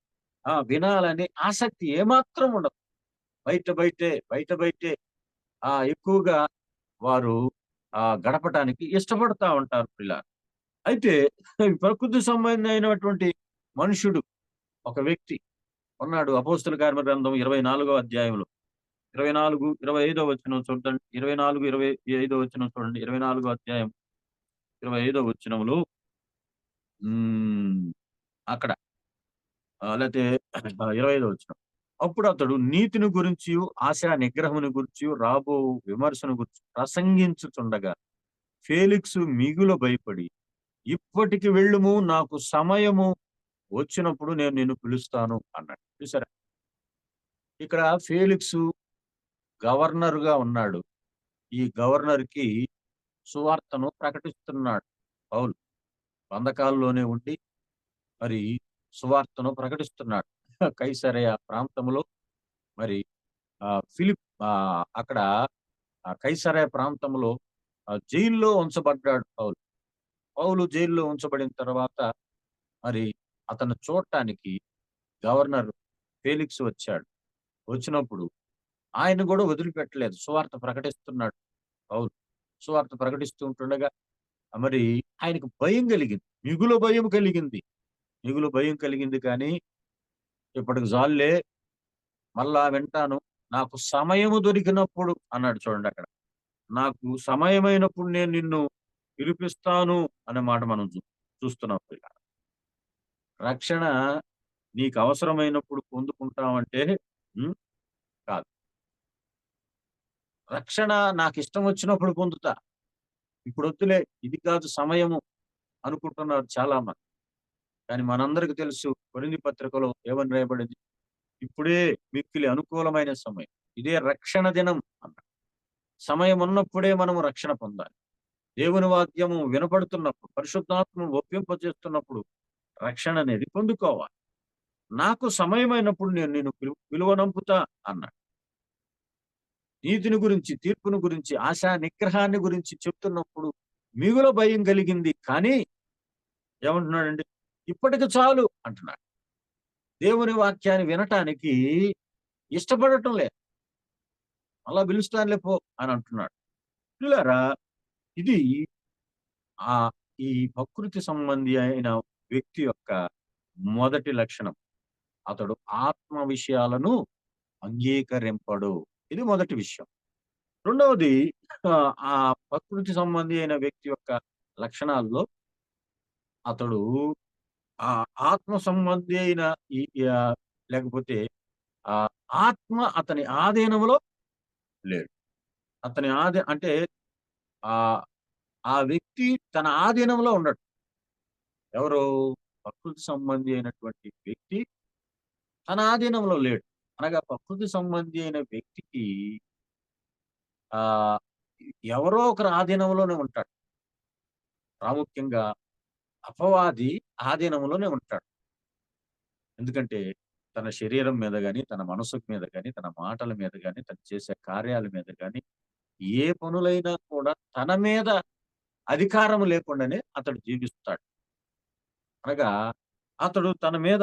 [SPEAKER 5] వినాలని ఆసక్తి ఏమాత్రం ఉండదు. బయట బయటే ఎక్కువగా వారు గడపటానికి ఇష్టపడతా ఉంటారు పిల్లలు. అయితే ప్రకృతి సంబంధమైనటువంటి మనుషుడు ఒక వ్యక్తి ఉన్నాడు. అపోస్తల కార్య గ్రంథం 24వ అధ్యాయంలో 24, 25 వచనం చూడండి. 24, 25 వచనం చూడండి. 24వ అధ్యాయం 25వ వచనంలో అక్కడ లేకపోతే 25వ వచనం. అప్పుడు అతడు నీతిని గురించి, ఆశా నిగ్రహముని గురించి, రాబో విమర్శను గురించి ప్రసంగించుచుండగా ఫేలిక్స్ మిగులు భయపడి, ఇప్పటికి వెళ్ళుము, నాకు సమయము వచ్చినప్పుడు నేను నిన్ను పిలుస్తాను అన్నాడు. చూసారా, ఇక్కడ ఫేలిక్స్ గవర్నర్ గా ఉన్నాడు. ఈ గవర్నర్ కి సువార్తను ప్రకటిస్తున్నాడు పౌలు. బంధకాల్లోనే ఉండి మరి సువార్తను ప్రకటిస్తున్నాడు. కైసరయ ప్రాంతంలో మరి ఫిలిప్ అక్కడ కైసరయ ప్రాంతంలో జైల్లో ఉంచబడ్డాడు పౌలు. పౌలు జైల్లో ఉంచబడిన తర్వాత మరి అతను చూడటానికి గవర్నర్ ఫేలిక్స్ వచ్చాడు. వచ్చినప్పుడు ఆయన కూడా వదిలిపెట్టలేదు, సువార్త ప్రకటిస్తున్నాడు పౌలు. సువార్త ప్రకటిస్తూ ఉంటుండగా మరి ఆయనకు భయం కలిగింది, మిగులు భయం కలిగింది. కానీ ఇప్పటికి జాలే, మళ్ళా వింటాను, నాకు సమయము దొరికినప్పుడు అన్నాడు. చూడండి, అక్కడ నాకు సమయమైనప్పుడు నేను నిన్ను పిలిపిస్తాను అనే మాట మనం చూస్తున్నాం. రక్షణ నీకు అవసరమైనప్పుడు పొందుకుంటామంటే కాదు. రక్షణ నాకు ఇష్టం వచ్చినప్పుడు పొందుతా, ఇప్పుడు వద్దులే, ఇది కాదు సమయము అనుకుంటున్నారు చాలా మంది. కానీ మనందరికి తెలుసు కొరింథీ పత్రికలో ఏమని రాయబడింది? ఇప్పుడే మిక్కిలి అనుకూలమైన సమయం, ఇదే రక్షణ దినం అన్న. సమయం ఉన్నప్పుడే మనము రక్షణ పొందాలి. దేవుని వాక్యము వినపడుతున్నప్పుడు, పరిశుద్ధాత్మ ఒప్పింపజేస్తున్నప్పుడు రక్షణ అనేది పొందుకోవాలి. నాకు సమయమైనప్పుడు నేను నిన్ను పిలువనంపుతా అన్నాడు. నీతిని గురించి, తీర్పును గురించి, ఆశా నిగ్రహాన్ని గురించి చెప్తున్నప్పుడు మిగుల భయం కలిగింది. కానీ ఏమంటున్నాడండి? ఇప్పటికి చాలు అంటున్నాడు. దేవుని వాక్యాన్ని వినటానికి ఇష్టపడటం లేదు, అలా పిలుస్తానులే పో అని అంటున్నాడు. పిల్లారా, ఇది ఈ ప్రకృతి సంబంధి అయిన వ్యక్తి యొక్క మొదటి లక్షణం. అతడు ఆత్మ విషయాలను అంగీకరింపడు. ఇది మొదటి విషయం. రెండవది, ఆ ప్రకృతి సంబంధి అయిన వ్యక్తి యొక్క లక్షణాల్లో అతడు ఆత్మ సంబంధి అయిన లేకపోతే ఆత్మ అతని ఆధీనంలో లేడు. అతని అంటే ఆ వ్యక్తి తన ఆధీనంలో ఉండడు. ఎవరు? ప్రకృతి సంబంధి అయినటువంటి వ్యక్తి తన ఆధీనంలో లేడు. అనగా ప్రకృతి సంబంధి అయిన వ్యక్తికి ఎవరో ఒకరు ఆధీనంలోనే ఉంటాడు. ప్రాముఖ్యంగా అపవాది ఆధీనంలోనే ఉంటాడు. ఎందుకంటే తన శరీరం మీద కానీ, తన మనసు మీద కానీ, తన మాటల మీద కానీ, తను చేసే కార్యాల మీద కానీ, ఏ పనులైనా కూడా తన మీద అధికారం లేకుండానే అతడు జీవిస్తాడు. అనగా అతడు తన మీద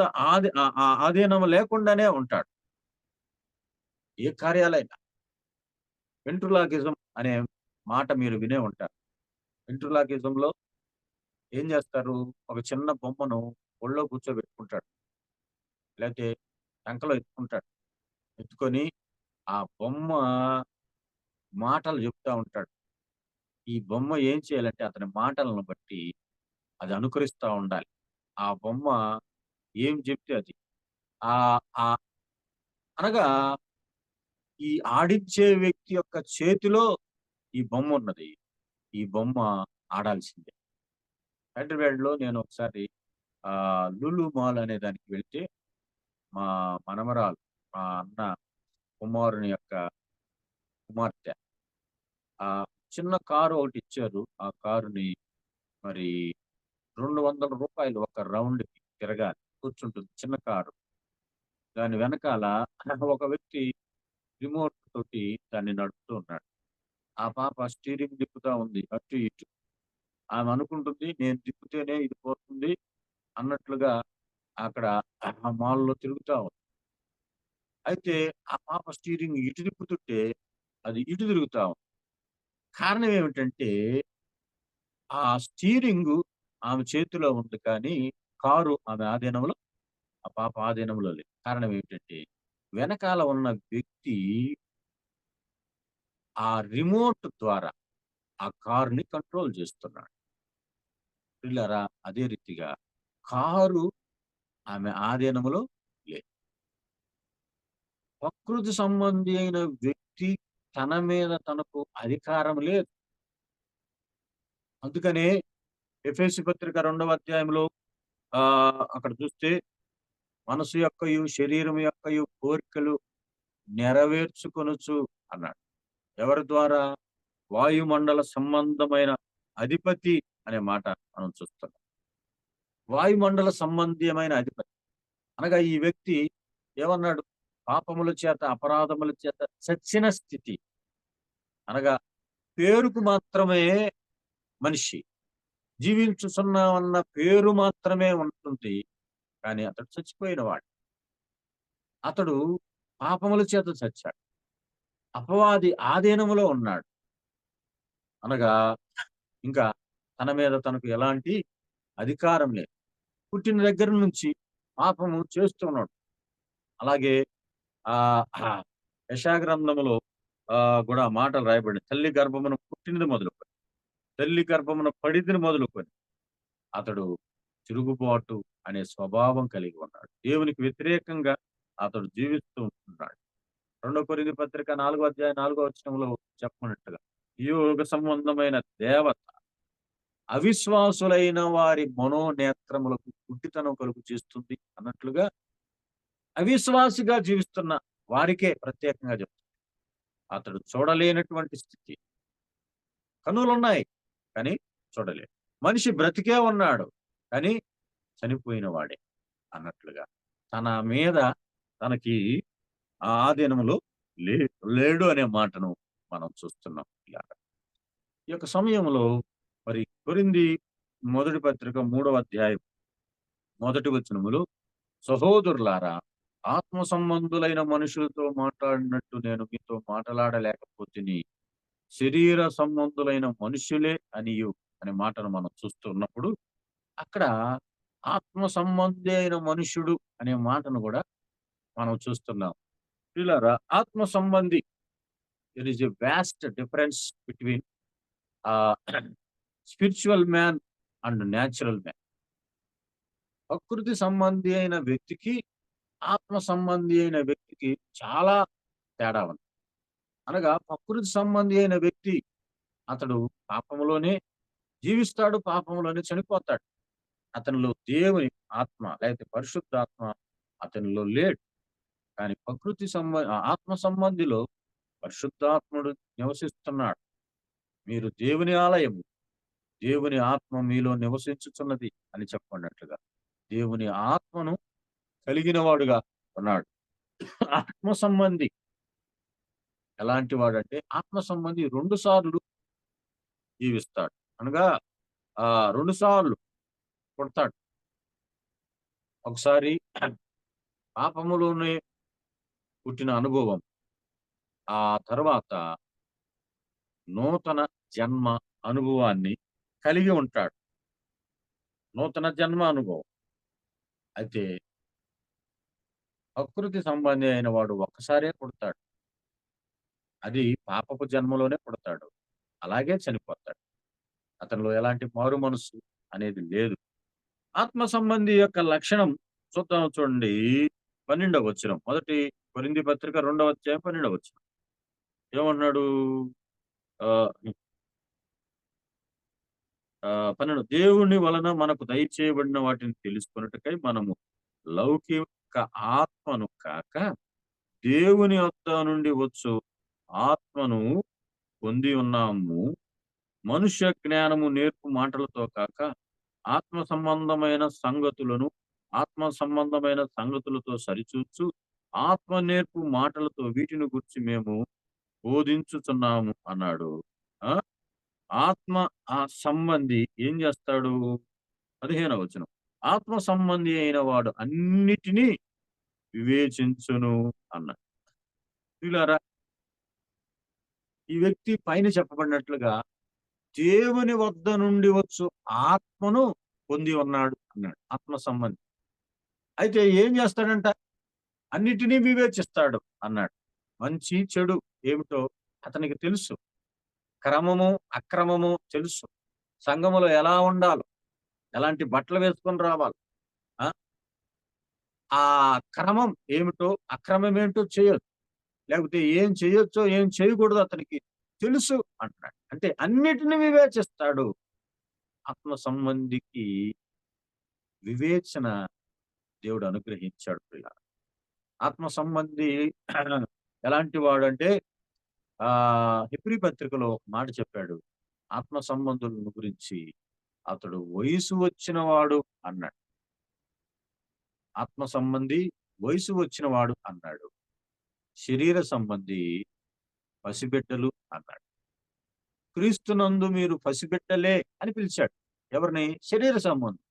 [SPEAKER 5] ఆధీనం లేకుండానే ఉంటాడు. ఏ కార్యాలైనా. వెంట్రులాకిజం అనే మాట మీరు వినే ఉంటారు. వెంట్రులాకిజంలో ఏం చేస్తారు? ఒక చిన్న బొమ్మను ఒళ్ళో కూర్చోబెట్టుకుంటాడు, లేకపోతే టంకలో ఎత్తుకుంటాడు. ఎత్తుకొని ఆ బొమ్మ మాటలు చెప్తా ఉంటాడు. ఈ బొమ్మ ఏం చేయాలంటే అతని మాటలను బట్టి అది అనుకరిస్తా ఉండాలి. ఆ బొమ్మ ఏం చెప్తే అది. ఆహ్, ఆహ్, అనగా ఈ ఆడించే వ్యక్తి యొక్క చేతిలో ఈ బొమ్మ ఉన్నది. ఈ బొమ్మ ఆడాల్సిందే. హైదరాబాద్‌లో నేను ఒకసారి లులు మాల్ అనే దానికి వెళ్తే మా మనమరాలు, మా అన్న కుమారుని యొక్క కుమార్తె చిన్న కారు ఒకటిచ్చారు. ఆ కారుని మరి రూ. 200 ఒక రౌండ్‌కి తిరగాలి. కూర్చుంటుంది చిన్న కారు. దాని వెనకాల ఒక వ్యక్తి రిమోట్ తోటి దాన్ని నడుపుతూ ఉన్నాడు. ఆ పాప స్టీరింగ్ తిప్పుతా ఉంది అటు ఇటు. ఆమె అనుకుంటుంది నేను తిప్పితేనే ఇది పోతుంది అన్నట్లుగా అక్కడ ఆ మాల్‌లో తిరుగుతా ఉంది. అయితే ఆ పాప స్టీరింగ్ ఇటు తిప్పుతుంటే అది ఇటు తిరుగుతా ఉంది. కారణం ఏమిటంటే ఆ స్టీరింగు ఆమె చేతిలో ఉంది కానీ కారు ఆమె ఆధీనంలో, ఆ పాప ఆధీనంలో లేదు. కారణం ఏమిటంటే వెనకాల ఉన్న వ్యక్తి ఆ రిమోట్ ద్వారా ఆ కార్‌ని కంట్రోల్ చేస్తున్నాడు. ప్రియులారా, అదే రీతిగా కారు ఆమె ఆధీనంలో లేదు. ప్రకృతి సంబంధి అయిన వ్యక్తి తన మీద తనకు అధికారం లేదు. అందుకనే ఎఫెసీ పత్రిక 2వ అధ్యాయంలో అక్కడ చూస్తే మనసు యొక్కయు, శరీరం యొక్కయు కోరికలు నెరవేర్చుకొనుచు అన్నాడు. ఎవరి ద్వారా? వాయుమండల సంబంధమైన అధిపతి అనే మాట మనం చూస్తున్నాం. వాయుమండల సంబంధమైన అధిపతి. అనగా ఈ వ్యక్తి ఏమన్నాడు? పాపముల చేత, అపరాధముల చేత చచ్చిన స్థితి. అనగా పేరుకు మాత్రమే మనిషి. జీవించుచున్నామన్న పేరు మాత్రమే ఉంటుంది. కానీ అతడు చచ్చిపోయినవాడు. అతడు పాపముల చేత చచ్చాడు. అపవాది ఆధీనములో ఉన్నాడు. అనగా ఇంకా తన మీద తనకు ఎలాంటి అధికారం లేదు. పుట్టిన దగ్గర నుంచి పాపము చేస్తున్నాడు. అలాగే యెషయా గ్రంథములో కూడా మాటలు రాయబడినాయి. తల్లి గర్భమున పుట్టినది మొదలుకొని, తల్లి గర్భమున పడినది మొదలుకొని అతడు తిరుగుబాటు అనే స్వభావం కలిగి ఉన్నాడు. దేవునికి వ్యతిరేకంగా అతడు జీవిస్తూ ఉంటున్నాడు. 2 కొరింథీ పత్రిక 4వ అధ్యాయం 4వ వచనంలో చెప్పినట్టుగా ఈ యుగ సంబంధమైన దేవత అవిశ్వాసులైన వారి మనోనేత్రములకు గుడ్డితనం కలుగు చేస్తుంది అన్నట్లుగా అవిశ్వాసిగా జీవిస్తున్న వారికే ప్రత్యేకంగా చెప్తుంది. అతడు చూడలేనటువంటి స్థితి. కన్నులున్నాయి కానీ చూడలేడు. మనిషి బ్రతికే ఉన్నాడు కానీ చనిపోయిన వాడే అన్నట్లుగా తన మీద తనకి ఆ ఆధీనంలో లేడు అనే మాటను మనం చూస్తున్నాం. ఈ యొక్క సమయంలో మరి కొరింథీ మొదటి పత్రిక 3వ అధ్యాయం 1వ వచనములో, సహోదరులారా, ఆత్మ సంబంధులైన మనుషులతో మాట్లాడినట్టు నేను మీతో మాట్లాడలేకపోతిని, శరీర సంబంధులైన మనుషులే అనియు అనే మాటను మనం చూస్తున్నప్పుడు అక్కడ ఆత్మ సంబంధి అయిన మనుషుడు అనే మాటను కూడా మనం చూస్తున్నాం. ప్రియులారా, ఆత్మ సంబంధి, there is a vast difference between spiritual man and natural man. ప్రకృతి సంబంధి అయిన వ్యక్తికి, ఆత్మ సంబంధి అయిన వ్యక్తికి చాలా తేడా ఉంది. అనగా ప్రకృతి సంబంధి అయిన వ్యక్తి అతడు పాపములోనే జీవిస్తాడు, పాపములోనే చనిపోతాడు. అతనిలో దేవుని ఆత్మ లేకపోతే పరిశుద్ధాత్మ అతనిలో లేడు. కానీ ఆత్మ సంబంధిలో పరిశుద్ధాత్ముడు నివసిస్తున్నాడు. మీరు దేవుని ఆలయము, దేవుని ఆత్మ మీలో నివసించుచున్నది అని చెప్పన్నట్లుగా దేవుని ఆత్మను కలిగిన వాడుగా ఉన్నాడు. ఆత్మ సంబంధి ఎలాంటి వాడంటే ఆత్మ సంబంధి 2 సార్లు జీవిస్తాడు. అనగా 2 సార్లు పుడతాడు. ఒకసారి పాపములోనే పుట్టిన అనుభవం, ఆ తర్వాత నూతన జన్మ అనుభవాన్ని కలిగి ఉంటాడు. నూతన జన్మ అనుభవం. అయితే ప్రకృతి సంబంధి అయిన వాడు ఒక్కసారే పుడతాడు. అది పాపపు జన్మలోనే పుడతాడు. అలాగే చనిపోతాడు. అతనిలో ఎలాంటి మారు మనసు అనేది లేదు. ఆత్మ సంబంధి యొక్క లక్షణం చూద్దాం చూడండి. 12వ వచనం. మొదటి కొరింథీ పత్రిక 2వ అధ్యాయం 12వ వచనం. ఏమన్నాడు? ఆహ్, 12 దేవుని వలన మనకు దయచేయబడిన వాటిని తెలుసుకొనుటకై మనము లౌకిక ఆత్మను కాక దేవుని వద్ద నుండి వచ్చు ఆత్మను పొంది ఉన్నాము. మనుష్య జ్ఞానము నేర్పు మాటలతో కాక ఆత్మ సంబంధమైన సంగతులతో సరిచూచు ఆత్మ నేర్పు మాటలతో వీటిని గురించి మేము బోధించుచున్నాము అన్నాడు. ఆ ఆత్మ ఆ సంబంధి ఏం చేస్తాడు? 15వ వచనం. ఆత్మ సంబంధి అయిన వాడు అన్నిటినీ వివేచించును అన్నాడు. ప్రియులారా, ఈ వ్యక్తి పైన చెప్పబడినట్లుగా దేవుని వద్ద నుండి వచ్చు ఆత్మను పొంది ఉన్నాడు అన్నాడు. ఆత్మ సంబంధి. అయితే ఏం చేస్తాడంట? అన్నిటినీ వివేచిస్తాడు అన్నాడు. మంచి చెడు ఏమిటో అతనికి తెలుసు. క్రమము అక్రమము తెలుసు. సంఘములో ఎలా ఉండాలో, ఎలాంటి బట్టలు వేసుకొని రావాలి, ఆ ఆ క్రమం ఏమిటో అక్రమం ఏంటో చేయొచ్చు, లేకపోతే ఏం చేయొచ్చో ఏం చేయకూడదో అతనికి తెలుసు అంటున్నాడు. అంటే అన్నిటిని వివేచిస్తాడు. ఆత్మ సంబంధికి వివేచన దేవుడు అనుగ్రహించాడు. ప్రియులారా, ఆత్మ సంబంధి ఎలాంటి వాడంటే హెబ్రీ పత్రికలో ఒక మాట చెప్పాడు. ఆత్మ సంబంధుల గురించి అతడు వయసు వచ్చిన వాడు అన్నాడు. ఆత్మ సంబంధి వయసు వచ్చిన వాడు అన్నాడు. శరీర సంబంధి పసిబిడ్డలు అన్నాడు. క్రీస్తునందు మీరు పసిబిడ్డలే అని పిలిచాడు. ఎవరిని? శరీర సంబంధం.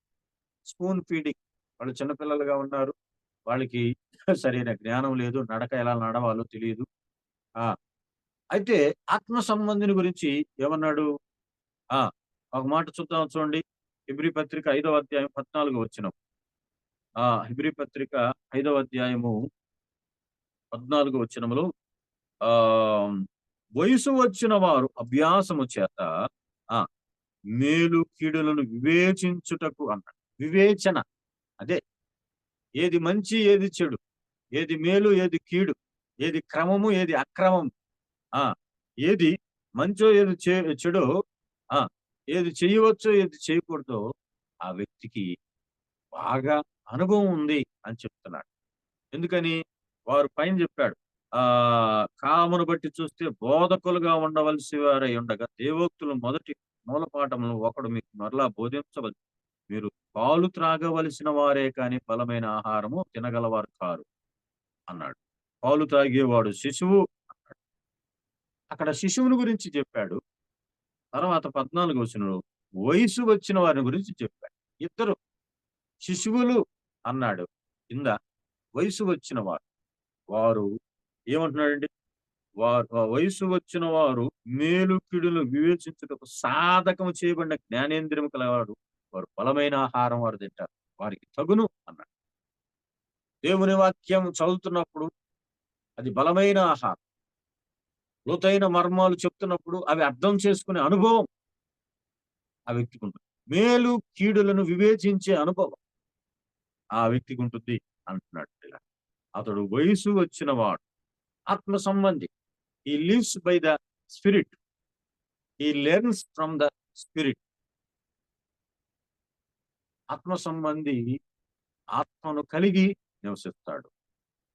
[SPEAKER 5] Spoon feeding. వాళ్ళు చిన్నపిల్లలుగా ఉన్నారు. వాళ్ళకి సరైన జ్ఞానం లేదు. నడక ఎలా నడవాలో తెలియదు. ఆ అయితే ఆత్మ సంబంధిని గురించి ఏమన్నాడు? ఆ ఒక మాట చూద్దాం చూడండి. హెబ్రీ పత్రిక 5వ అధ్యాయం 14వ వచనం. హెబ్రీ పత్రిక 5వ అధ్యాయము 14వ వచనములో వయసు వచ్చిన వారు అభ్యాసము చేత మేలు కీడులను వివేచించుటకు అన్నాడు. వివేచన అదే, ఏది మంచి ఏది చెడు, ఏది మేలు ఏది కీడు, ఏది క్రమము ఏది అక్రమం, ఏది మంచో ఏది చెడో, ఏది చేయవచ్చో ఏది చేయకూడదో ఆ వ్యక్తికి బాగా అనుభవం ఉంది అని చెప్తున్నాడు. ఎందుకని? వారు పైన చెప్పాడు, కామును బట్టి చూస్తే బోధకులుగా ఉండవలసి వారై ఉండగా దేవోక్తులు మొదటి మూలపాఠములను ఒకడు మీకు మరలా బోధించవలసి, మీరు పాలు త్రాగవలసిన వారే కాని బలమైన ఆహారము తినగలవారు కారు అన్నాడు. పాలు తాగేవాడు శిశువు అన్నాడు. అక్కడ శిశువుని గురించి చెప్పాడు. తర్వాత 14వ వచనంలో వయసు వచ్చిన వారిని గురించి చెప్పాడు. ఇద్దరు శిశువులు అన్నాడు. కింద వయసు వచ్చిన వారు ఏమంటున్నాడండి? వయసు వచ్చిన వారు మేలు కీడులు వివేచించుటకు సాధకము చేయబడిన జ్ఞానేంద్రియము కలవాడు. వారు బలమైన ఆహారం వారు తింటారు, వారికి తగును అన్నాడు. దేవుని వాక్యం చదువుతున్నప్పుడు అది బలమైన ఆహారం. లోతైన మర్మాలు చెప్తున్నప్పుడు అవి అర్థం చేసుకునే అనుభవం ఆ వ్యక్తికి ఉంటుంది. మేలు కీడులను వివేచించే అనుభవం ఆ వ్యక్తికి ఉంటుంది అంటున్నాడు. ఇలా అతడు వయసు వచ్చిన వాడు, ఆత్మ సంబంధి. He lives by the spirit. He learns from the spirit. ఆత్మ సంబంధి ఆత్మను కలిగి నివసిస్తాడు.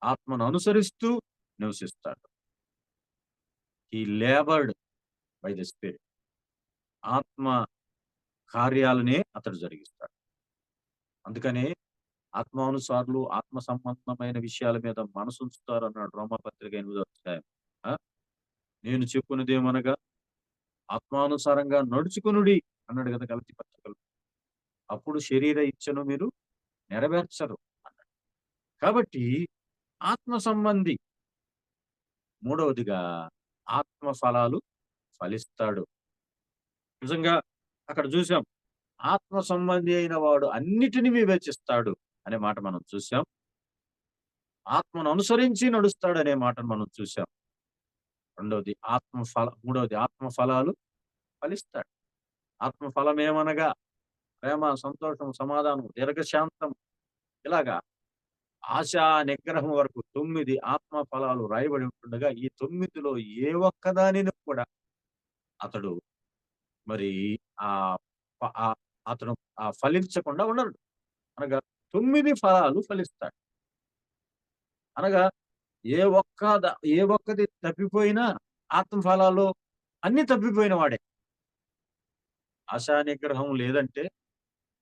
[SPEAKER 5] ఆత్మను అనుసరిస్తూ నివసిస్తాడు. He labored by the spirit. ఆత్మ కార్యాలనే అతడు జరిగిస్తాడు. అందుకనే ఆత్మానుసారులు ఆత్మ సంబంధమైన విషయాల మీద మనసు ఉంచుతారు అన్నాడు రోమాపత్రిక 8వ అధ్యాయం. నేను చెప్పుకున్నదేమనగా ఆత్మానుసారంగా నడుచుకునుడి అన్నాడు కదా గలతీ పత్రికలో. అప్పుడు శరీర ఇచ్చను మీరు నెరవేర్చరు అన్నాడు. కాబట్టి ఆత్మ సంబంధి మూడవదిగా ఆత్మ ఫలాలు ఫలిస్తాడు. నిజంగా అక్కడ చూసాం, ఆత్మ సంబంధి అయిన వాడు అన్నిటినీ వివేచిస్తాడు అనే మాట మనం చూసాం. ఆత్మను అనుసరించి నడుస్తాడనే మాటను మనం చూసాం. మూడవది ఆత్మ ఫలాలు ఫలిస్తాడు. ఆత్మ ఫలం ఏమనగా ప్రేమ, సంతోషం, సమాధానం, దీర్ఘశాంతం, ఇలాగా ఆశ, నిగ్రహం వరకు 9 ఆత్మ ఫలాలు రాయబడి ఉంటుండగా ఈ 9లో ఏ ఒక్కదానిని కూడా అతడు మరి ఆ ప- ఆ అతను ఫలించకుండా ఉండడు. అనగా 9 ఫలాలు ఫలిస్తాడు. అనగా ఏ ఒక్కది తప్పిపోయినా ఆత్మ ఫలాలు అన్ని తప్పిపోయిన వాడే. ఆశా నిగ్రహం లేదంటే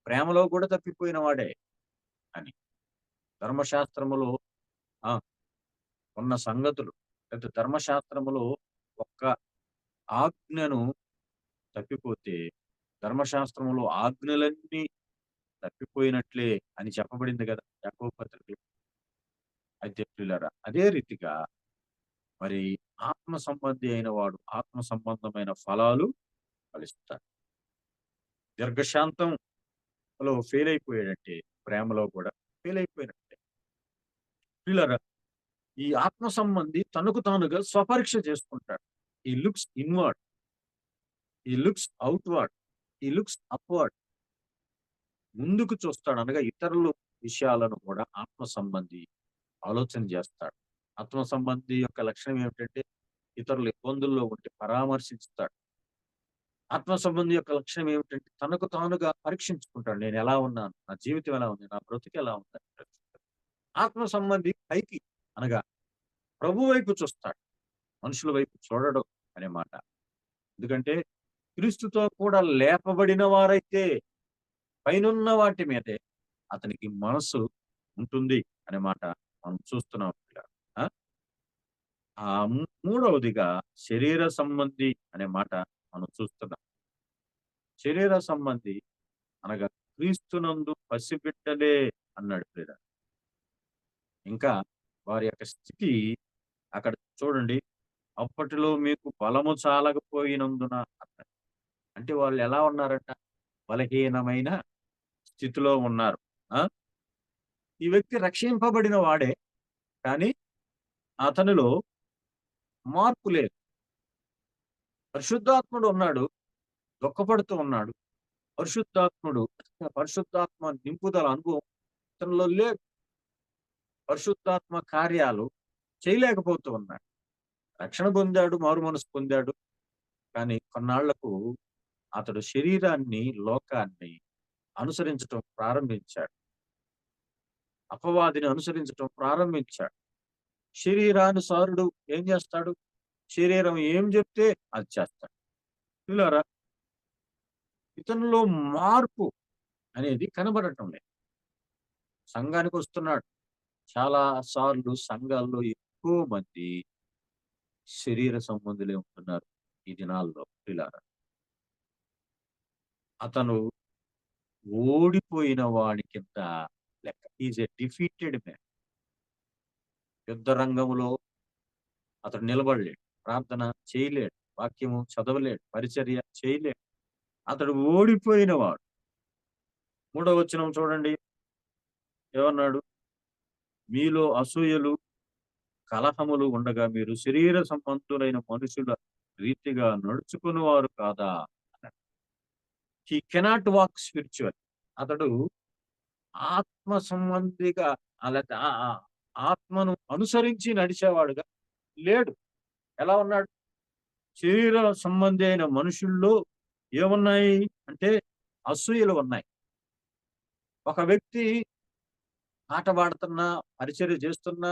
[SPEAKER 5] ప్రేమలో కూడా తప్పిపోయిన వాడే అని ధర్మశాస్త్రములో ఆ ఉన్న సంగతులు, లేకపోతే ధర్మశాస్త్రములో ఒక్క ఆజ్ఞను తప్పిపోతే ధర్మశాస్త్రములో ఆజ్ఞలన్నీ తప్పిపోయినట్లే అని చెప్పబడింది కదా యాకోబు పత్రికలో. అయితే ప్రియులారా, అదే రీతిగా మరి ఆత్మ సంబంధి అయిన వాడు ఆత్మ సంబంధమైన ఫలాలు ఫలిస్తాడు. దీర్ఘశాంతంలో ఫెయిల్ అయిపోయాడంటే ప్రేమలో కూడా ఫెయిల్ అయిపోయినట్టే. ప్రియులారా, ఈ ఆత్మ సంబంధి తనకు తానుగా స్వపరీక్ష చేసుకుంటాడు. ఈ లుక్స్ ఇన్వర్డ్, ఈ లుక్స్ అవుట్వర్డ్, ఈ లుక్స్ అప్వర్డ్. ముందుకు చూస్తాడు, అనగా ఇతరుల విషయాలను కూడా ఆత్మ సంబంధి ఆలోచన చేస్తాడు. ఆత్మ సంబంధి యొక్క లక్షణం ఏమిటంటే ఇతరుల ఇబ్బందుల్లో ఉంటే పరామర్శిస్తాడు. ఆత్మ సంబంధి యొక్క లక్షణం ఏమిటంటే తనకు తానుగా పరీక్షించుకుంటాడు. నేను ఎలా ఉన్నాను, నా జీవితం ఎలా ఉంది, నా బ్రతుకు ఎలా ఉంది. ఆత్మ సంబంధి పైకి అనగా ప్రభు వైపు చూస్తాడు, మనుషుల వైపు చూడడం అనే మాట. ఎందుకంటే క్రీస్తుతో కూడా లేపబడిన వారైతే పైనున్న వాటి మీదే అతనికి మనసు ఉంటుంది అనే మాట మనం చూస్తున్నాం. ఆ? ఆ మూడవదిగా శరీర సంబంధి అనే మాట మనం చూస్తున్నాం. శరీర సంబంధి అనగా క్రీస్తునందు పసిబిడ్డలే అన్నాడు ప్రియుడా. ఇంకా వారి యొక్క స్థితి అక్కడ చూడండి, అప్పటిలో మీకు బలము చాలకపోయినందున అన్నాడు. అంటే వాళ్ళు ఎలా ఉన్నారంట? బలహీనమైన స్థితిలో ఉన్నారు. ఆ ఈ వ్యక్తి రక్షింపబడిన వాడే, కానీ అతనిలో మార్పు లేదు. పరిశుద్ధాత్ముడు ఉన్నాడు, దుఃఖపడుతూ ఉన్నాడు. పరిశుద్ధాత్మ నింపుదల అనుభవం అతనిలో లేదు. పరిశుద్ధాత్మ కార్యాలు చేయలేకపోతూ ఉన్నాడు. రక్షణ పొందాడు, మారు మనసు పొందాడు, కానీ కొన్నాళ్లకు అతడు శరీరాన్ని, లోకాన్ని అనుసరించటం ప్రారంభించాడు. అపవాదిని అనుసరించటం ప్రారంభించాడు. శరీరానుసారుడు ఏం చేస్తాడు? శరీరం ఏం చెప్తే అది చేస్తాడు. పిల్లరా, ఇతనిలో మార్పు అనేది కనబడటం లేదు. సంఘానికి వస్తున్నాడు, చాలా సార్లు సంఘాల్లో ఎక్కువ మంది శరీర సంబంధులే ఉంటున్నారు ఈ దినాల్లో. పిల్లరా, అతను ఓడిపోయిన వాడి కింద లెక్క. Is a defeated man. యుద్ధ రంగంలో అతడు నిలబడలేడు, ప్రార్థన చేయలేడు, వాక్యము చదవలేడు, పరిచర్య చేయలేడు. అతడు ఓడిపోయిన వాడు. 3వ వచనం చూడండి, ఏమన్నాడు? మీలో అసూయలు, కలహములు ఉండగా మీరు శరీర సంబంధులైన మనుషుల రీతిగా నడుచుకుని వారు కాదా అన్నాడు. He cannot walk spiritual. అతడు ఆత్మ సంబంధిగా లేకపోతే ఆత్మను అనుసరించి నడిచేవాడుగా లేడు. ఎలా ఉన్నాడు? శరీర సంబంధి అయిన మనుషుల్లో ఏమున్నాయి అంటే అసూయలు ఉన్నాయి. ఒక వ్యక్తి పాట పాడుతున్నా, పరిచర్య చేస్తున్నా,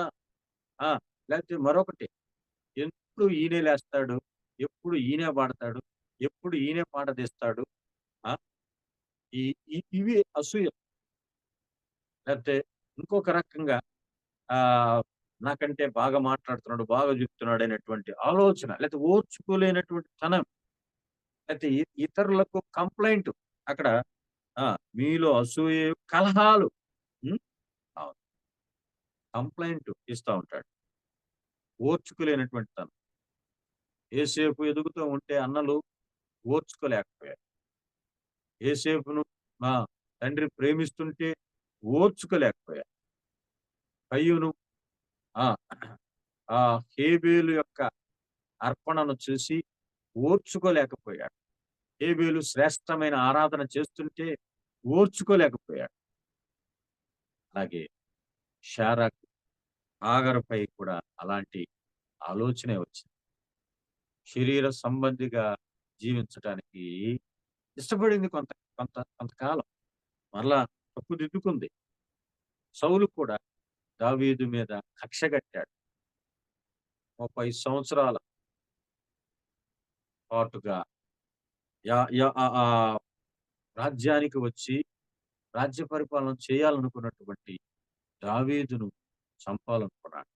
[SPEAKER 5] లేకపోతే మరొకటి, ఎప్పుడు ఈయనే లేస్తాడు, ఎప్పుడు ఈయనే పాడతాడు, ఎప్పుడు ఈయనే పాట తీస్తాడు. ఇవి అసూయ. లేకపోతే ఇంకొక రకంగా ఆ నాకంటే బాగా మాట్లాడుతున్నాడు, బాగా చెప్తున్నాడు అనేటువంటి ఆలోచన, లేకపోతే ఓర్చుకోలేనటువంటి తనం, లేకపోతే ఇతరులకు కంప్లైంట్. అక్కడ మీలో అసూయ, కలహాలు, కంప్లైంట్ ఇస్తూ ఉంటాడు. ఓర్చుకోలేనటువంటి తనం. ఏసేపు ఎదుగుతూ ఉంటే అన్నలు ఓర్చుకోలేకపోయారు. ఏసేపును తండ్రి ప్రేమిస్తుంటే ఓర్చుకోలేకపోయాడు. కయ్యూను ఆ ఆ హేబేలు యొక్క అర్పణను చూసి ఓర్చుకోలేకపోయాడు. హేబేలు శ్రేష్టమైన ఆరాధన చేస్తుంటే ఓర్చుకోలేకపోయాడు. అలాగే షారాకు హాగరుపై కూడా అలాంటి ఆలోచనే వచ్చింది. శరీర సంబంధిగా జీవించటానికి ఇష్టపడింది కొంతకాలం. మరలా తప్పుదిద్దుకుంది. సౌలు కూడా దావీదు మీద కక్ష కట్టాడు. 30 సంవత్సరాల పాటుగా యా- యా- ఆ ఆ రాజ్యానికి వచ్చి రాజ్య పరిపాలన చేయాలనుకున్నటువంటి దావీదును చంపాలనుకున్నాడు.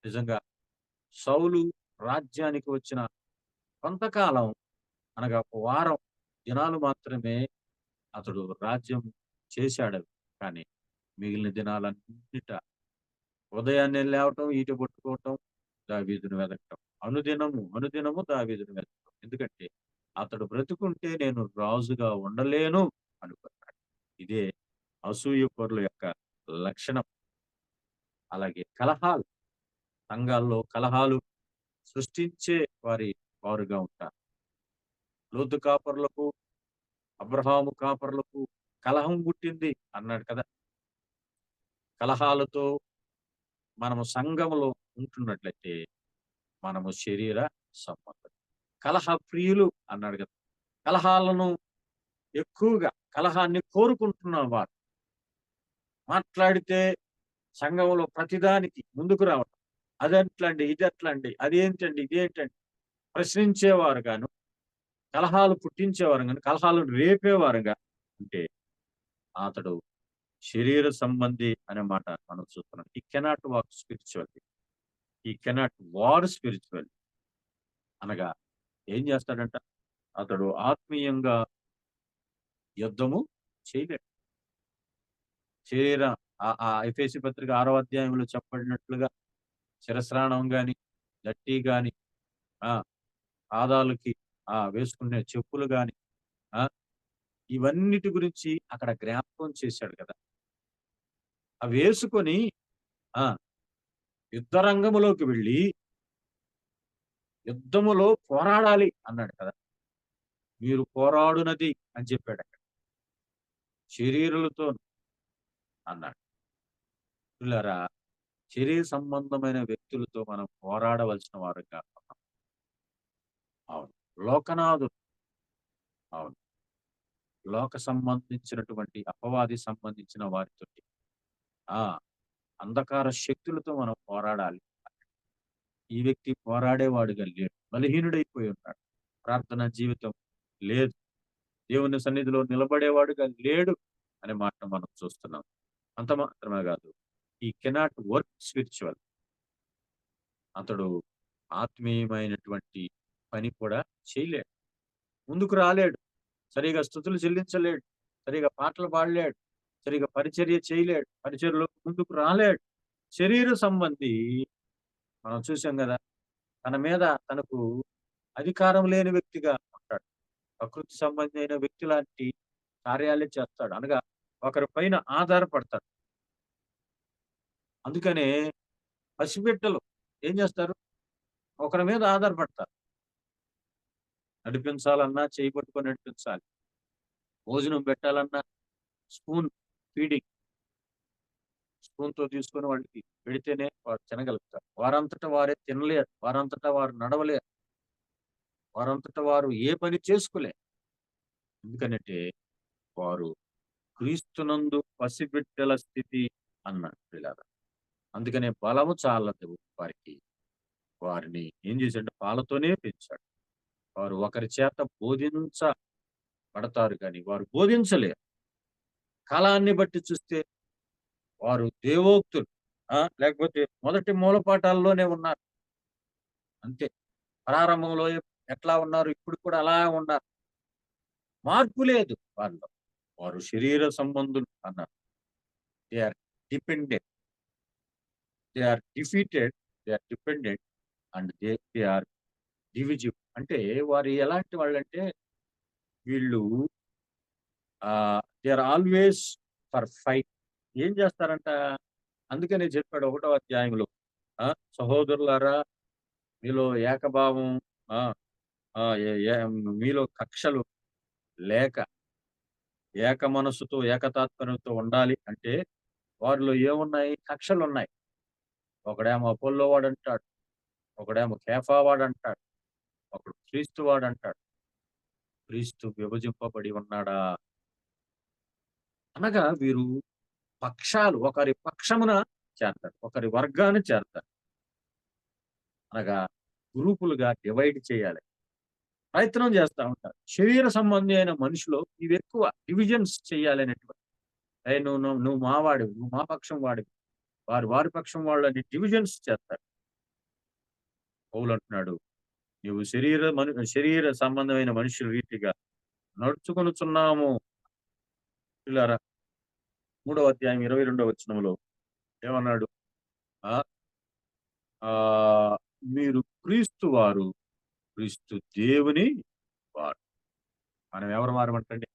[SPEAKER 5] నిజంగా సౌలు రాజ్యానికి వచ్చిన కొంతకాలం, అనగా ఒక వారం దినాలు మాత్రమే అతడు రాజ్యం చేశాడు. కానీ మిగిలిన దినాలన్నిట ఉదయాన్నే లేవటం, ఈట పట్టుకోవటం, దావీదును వెతకటం, అనుదినము దావీదును వెతకటం. ఎందుకంటే అతడు బ్రతుకుంటే నేను రాజుగా ఉండలేను అనుకున్నాడు. ఇదే అసూయ పరుల యొక్క లక్షణం. అలాగే కలహాలు, సంఘాల్లో కలహాలు సృష్టించే వారుగా ఉంటారు. లోతు కాపరులకు, అబ్రహాము కాపరులకు కలహం పుట్టింది అన్నాడు కదా. కలహాలతో మనము సంఘములో ఉంటున్నట్లయితే మనము శరీర సంబంధం. కలహ ప్రియులు అన్నాడు కదా. కలహాలను ఎక్కువగా కలహాన్ని కోరుకుంటున్న వారు మాట్లాడితే సంఘంలో ప్రతిదానికి ముందుకు రావడం, అదెట్లండి, ఇదెట్లండి, అదేంటండి, ఇదేంటండి ప్రశ్నించేవారు గాను, కలహాలు పుట్టించేవారు గాను, కలహాలను రేపేవారుగా ఉంటే అతడు శరీర సంబంధి అనే మాట మనం చూస్తున్నాం. ఈ కెనాట్ వాక్ స్పిరిచువల్లీ, ఈ కెనాట్ వార్ స్పిరిచువల్లీ అనగా ఏం చేస్తాడంట, అతడు ఆత్మీయంగా యుద్ధము చేయలేడు. శరీర ఆ ఎఫెసీ పత్రిక 6వ అధ్యాయంలో చెప్పబడినట్లుగా శిరస్రాణం గాని, దట్టి గాని, ఆ పాదాలకి వేసుకునే చెప్పులు గాని, ఆ ఇవన్నిటి గురించి అక్కడ జ్ఞాపకం చేశాడు కదా. అవి వేసుకొని ఆ యుద్ధ రంగములోకి వెళ్ళి యుద్ధములో పోరాడాలి అన్నాడు కదా. మీరు పోరాడునది అని చెప్పాడు అక్కడ, శరీరులతో అన్నాడు. పిల్లరా, శరీర సంబంధమైన వ్యక్తులతో మనం పోరాడవలసిన వారుగా ఉన్నాం. అవును, లోకనాథుడు, అవును, లోక సంబంధించినటువంటి అపవాది సంబంధించిన వారితో, ఆ అంధకార శక్తులతో మనం పోరాడాలి. ఈ వ్యక్తి పోరాడేవాడుగా లేడు, బలహీనుడైపోయి ఉన్నాడు. ప్రార్థనా జీవితం లేదు, దేవుని సన్నిధిలో నిలబడేవాడుగా లేడు అనే మాట మనం చూస్తున్నాం. అంత మాత్రమే కాదు, ఈ కెనాట్ వర్క్ స్పిరిచువల్, అతడు ఆత్మీయమైనటువంటి పని కూడా చేయలేడు, ముందుకు రాలేడు, సరిగా స్తుతులు చెల్లించలేడు, సరిగా పాటలు పాడలేడు, సరిగా పరిచర్య చేయలేడు, పరిచర్యలో ముందుకు రాలేడు. శరీర సంబంధి మనం చూసాం కదా, తన మీద తనకు అధికారం లేని వ్యక్తిగా ఉంటాడు. ప్రకృతి సంబంధి అయిన వ్యక్తి లాంటి కార్యాలే చేస్తాడు, అనగా ఒకరి పైన ఆధారపడతాడు. అందుకనే పసిబిడ్డలు ఏం చేస్తారు, ఒకరి మీద ఆధారపడతారు. నడిపించాలన్నా చేయి పట్టుకొని నడిపించాలి, భోజనం పెట్టాలన్నా స్పూన్ ఫీడింగ్, స్పూన్తో తీసుకొని వాళ్ళకి పెడితేనే వారు తినగలుగుతారు. వారంతటా వారే తినలేరు, వారంతటా వారు నడవలేరు, వారంతటా వారు ఏ పని చేసుకోలేరు. ఎందుకంటే వారు క్రీస్తునందు పసిబిడ్డల స్థితి అన్నాడు పిల్లల. అందుకనే బలము చాలదు వారికి. వారిని ఏం చేశాడు, పాలతోనే పెంచాడు. వారు ఒకరి చేత బోధించబడతారు కానీ వారు బోధించలేరు. కాలాన్ని బట్టి చూస్తే వారు దేవోక్తులు, లేకపోతే మొదటి మూలపాఠాల్లోనే ఉన్నారు అంతే. ప్రారంభంలో ఎట్లా ఉన్నారు, ఇప్పుడు కూడా అలా ఉన్నారు, మార్పు లేదు వాళ్ళు. వారు శరీర సంబంధులు అన్నారు. They are dependent, they are defeated, they are dependent and they are divisive. అంటే వారు ఎలాంటి వాళ్ళంటే, వీళ్ళు they are always for fight, ఏం చేస్తారంట? అందుకనే చెప్పాడు 1వ అధ్యాయంలో, సహోదరులారా మీలో ఏకభావం, ఆ ఆ మీలో కక్షలు లేక ఏక మనస్సుతో ఏకతాత్పర్యంతో ఉండాలి అంటే వారిలో ఏమున్నాయి? కక్షలున్నాయి. ఒకడేమో అపొల్లో వాడంటాడు, ఒకడేమో కేఫా వాడంటాడు, ఒకడు క్రీస్తు వాడంటాడు. క్రీస్తు విభజింపబడి ఉన్నాడా? అనగా వీరు పక్షాలు, ఒకరి పక్షమున చేరతారు, ఒకరి వర్గాన్ని చేరతారు. అనగా గ్రూపులుగా డివైడ్ చేయాలి ప్రయత్నం చేస్తా ఉంటారు. శరీర సంబంధి అయిన మనిషిలో ఇవి ఎక్కువ డివిజన్స్ చేయాలనేటువంటి, నువ్వు మా వాడివి, నువ్వు మా పక్షం వాడివి, వారి పక్షం వాళ్ళని డివిజన్స్ చేస్తారు. పౌలు అంటున్నాడు, నువ్వు శరీర సంబంధమైన మనుషుల రీతిగా నడుచుకొనుచున్నాము. పిల్లారా 3వ అధ్యాయం 22వ వచనంలో ఏమన్నాడు? ఆ ఆ, మీరు క్రీస్తు వారు, క్రీస్తు దేవుని వారు. మనం ఎవరు వారమంటండి?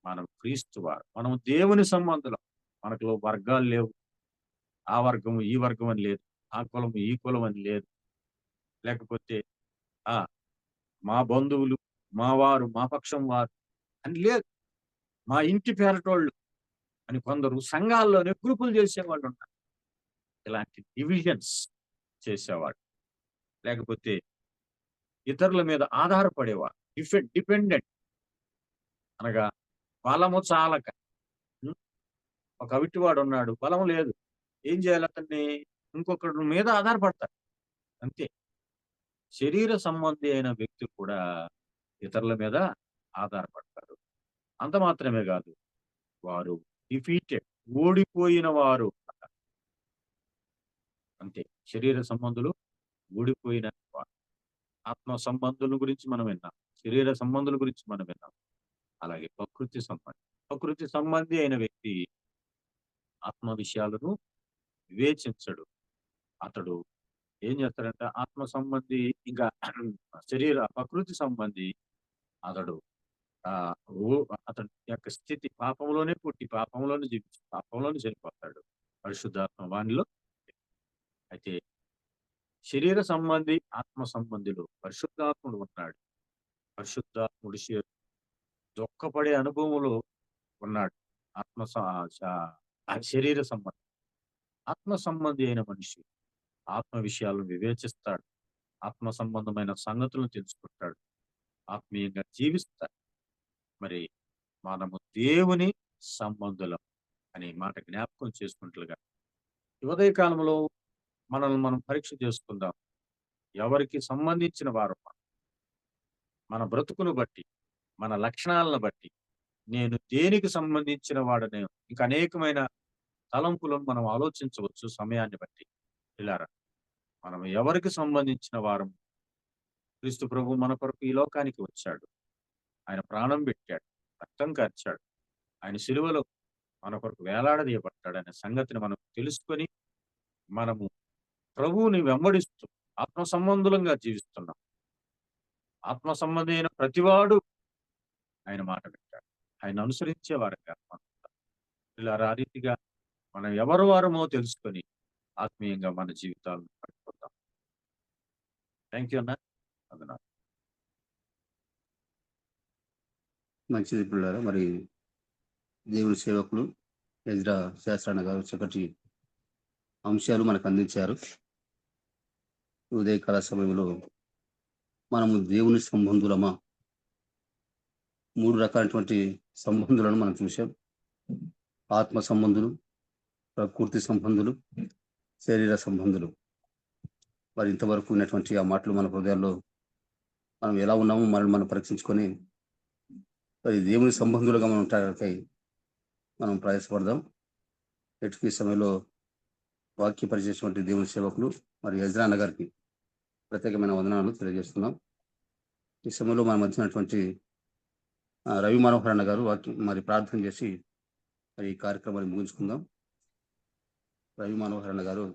[SPEAKER 5] మనం క్రీస్తు వారు, మనం దేవుని సంబంధులం. మనకు వర్గాలు లేవు. ఆ వర్గము ఈ వర్గం అని లేదు, ఆ కులం ఈ కులం అని లేదు. లేకపోతే ఆ మా బంధువులు, మా వారు, మా పక్షం వారు అని లేదు. మా ఇంటి పేరటోళ్ళు అని కొందరు సంఘాల్లోనే గ్రూపులు చేసేవాళ్ళు ఉన్నారు. ఇలాంటి డివిజన్స్ చేసేవాడు. లేకపోతే ఇతరుల మీద ఆధారపడేవాడు, డిపెండెంట్. అనగా బలము చాలక, ఉం? ఒక అవిటివాడు ఉన్నాడు, బలం లేదు, ఏం చేయాలి? అతన్ని ఇంకొకరి మీద ఆధారపడతాడు, అంతే. శరీర సంబంధి అయిన వ్యక్తులు కూడా ఇతరుల మీద ఆధారపడతారు. అంత మాత్రమే కాదు, వారు డిఫీటెడ్, ఓడిపోయిన వారు. అంతే, శరీర సంబంధులు ఓడిపోయిన వారు. ఆత్మ సంబంధుల గురించి మనం విన్నాం, శరీర సంబంధుల గురించి మనం విన్నాం. అలాగే ప్రకృతి సంబంధి అయిన వ్యక్తి ఆత్మ విషయాలను వివేచించడు. అతడు ఏం చేస్తాడంటే ఆత్మ సంబంధి ఇంకా ప్రకృతి సంబంధి అతడు అతడి యొక్క స్థితి పాపంలోనే పుట్టి పాపంలోనే జీవించి పాపంలోనే చనిపోతాడు. పరిశుద్ధాత్మ వానిలో. అయితే శరీర సంబంధి ఆత్మ సంబంధిలో పరిశుద్ధాత్ముడు ఉన్నాడు. పరిశుద్ధాత్ముడు దుఃఖపడే అనుభవంలో ఉన్నాడు. శరీర సంబంధి. ఆత్మ సంబంధి అయిన మనిషి ఆత్మ విషయాలను వివేచిస్తాడు, ఆత్మ సంబంధమైన సంగతులను తెలుసుకుంటాడు, ఆత్మీయంగా జీవిస్తాడు. మరి మనము దేవుని సంబంధులం అనే మాట జ్ఞాపకం చేసుకుంటుగా ఈ ఉదయ కాలంలో మనల్ని మనం పరీక్ష చేసుకుందాం. ఎవరికి సంబంధించిన వారు? మన బ్రతుకును బట్టి, మన లక్షణాలను బట్టి నేను దేనికి సంబంధించిన వాడనే ఇంకా అనేకమైన తలంపులను మనం ఆలోచించవచ్చు సమయాన్ని బట్టి. ఇలారా, మనం ఎవరికి సంబంధించిన వారం? క్రీస్తు ప్రభు మన కొరకు ఈ లోకానికి వచ్చాడు, ఆయన ప్రాణం పెట్టాడు, రక్తం కార్చాడు, ఆయన సిలువలో మన కొరకు వేలాడదీయబడ్డాడు అనే సంగతిని మనం తెలుసుకొని మనము ప్రభువుని వెంబడిస్తూ ఆత్మ సంబంధులంగా జీవిస్తున్నాం. ఆత్మ సంబంధి అయిన ప్రతివాడు ఆయన మాట పెట్టాడు, ఆయన అనుసరించే వారంగా ఇలా ఆ రీతిగా మనం ఎవరు వారమో తెలుసుకొని ఆత్మీయంగా మన జీవితాలను పడిపోతాం. థ్యాంక్ యూ అన్న. అదనా
[SPEAKER 1] మంచిది పిల్లరా. మరి దేవుని సేవకులు ఎజ్రా శాస్త్రాన్న గారు చక్కటి అంశాలు మనకు అందించారు. ఉదయకాల సమయంలో మనము దేవుని సంబంధులమా? 3 రకాలైనటువంటి సంబంధులను మనం చూసాం. ఆత్మ సంబంధులు, ప్రకృతి సంబంధులు, శరీర సంబంధులు. మరి ఇంతవరకు ఉన్నటువంటి ఆ మాటలు మన హృదయాల్లో మనం ఎలా ఉన్నామో మనం పరీక్షించుకొని మరి దేవుని సంబంధులుగా మనం ఉండటానికై మనం ప్రయాసపడదాం. ఎటుకి సమయంలో వాక్య పరిచేసినటువంటి దేవుని సేవకులు మరి ఎజ్రా అన్న గారికి ప్రత్యేకమైన వందనాలు తెలియజేస్తున్నాం. ఈ సమయంలో మనం వచ్చినటువంటి రవి మనోహర్ అన్న గారు వాక్యం మరి ప్రార్థన చేసి మరి ఈ కార్యక్రమాన్ని ముగించుకుందాం. రవి మనోహర్ అన్న గారు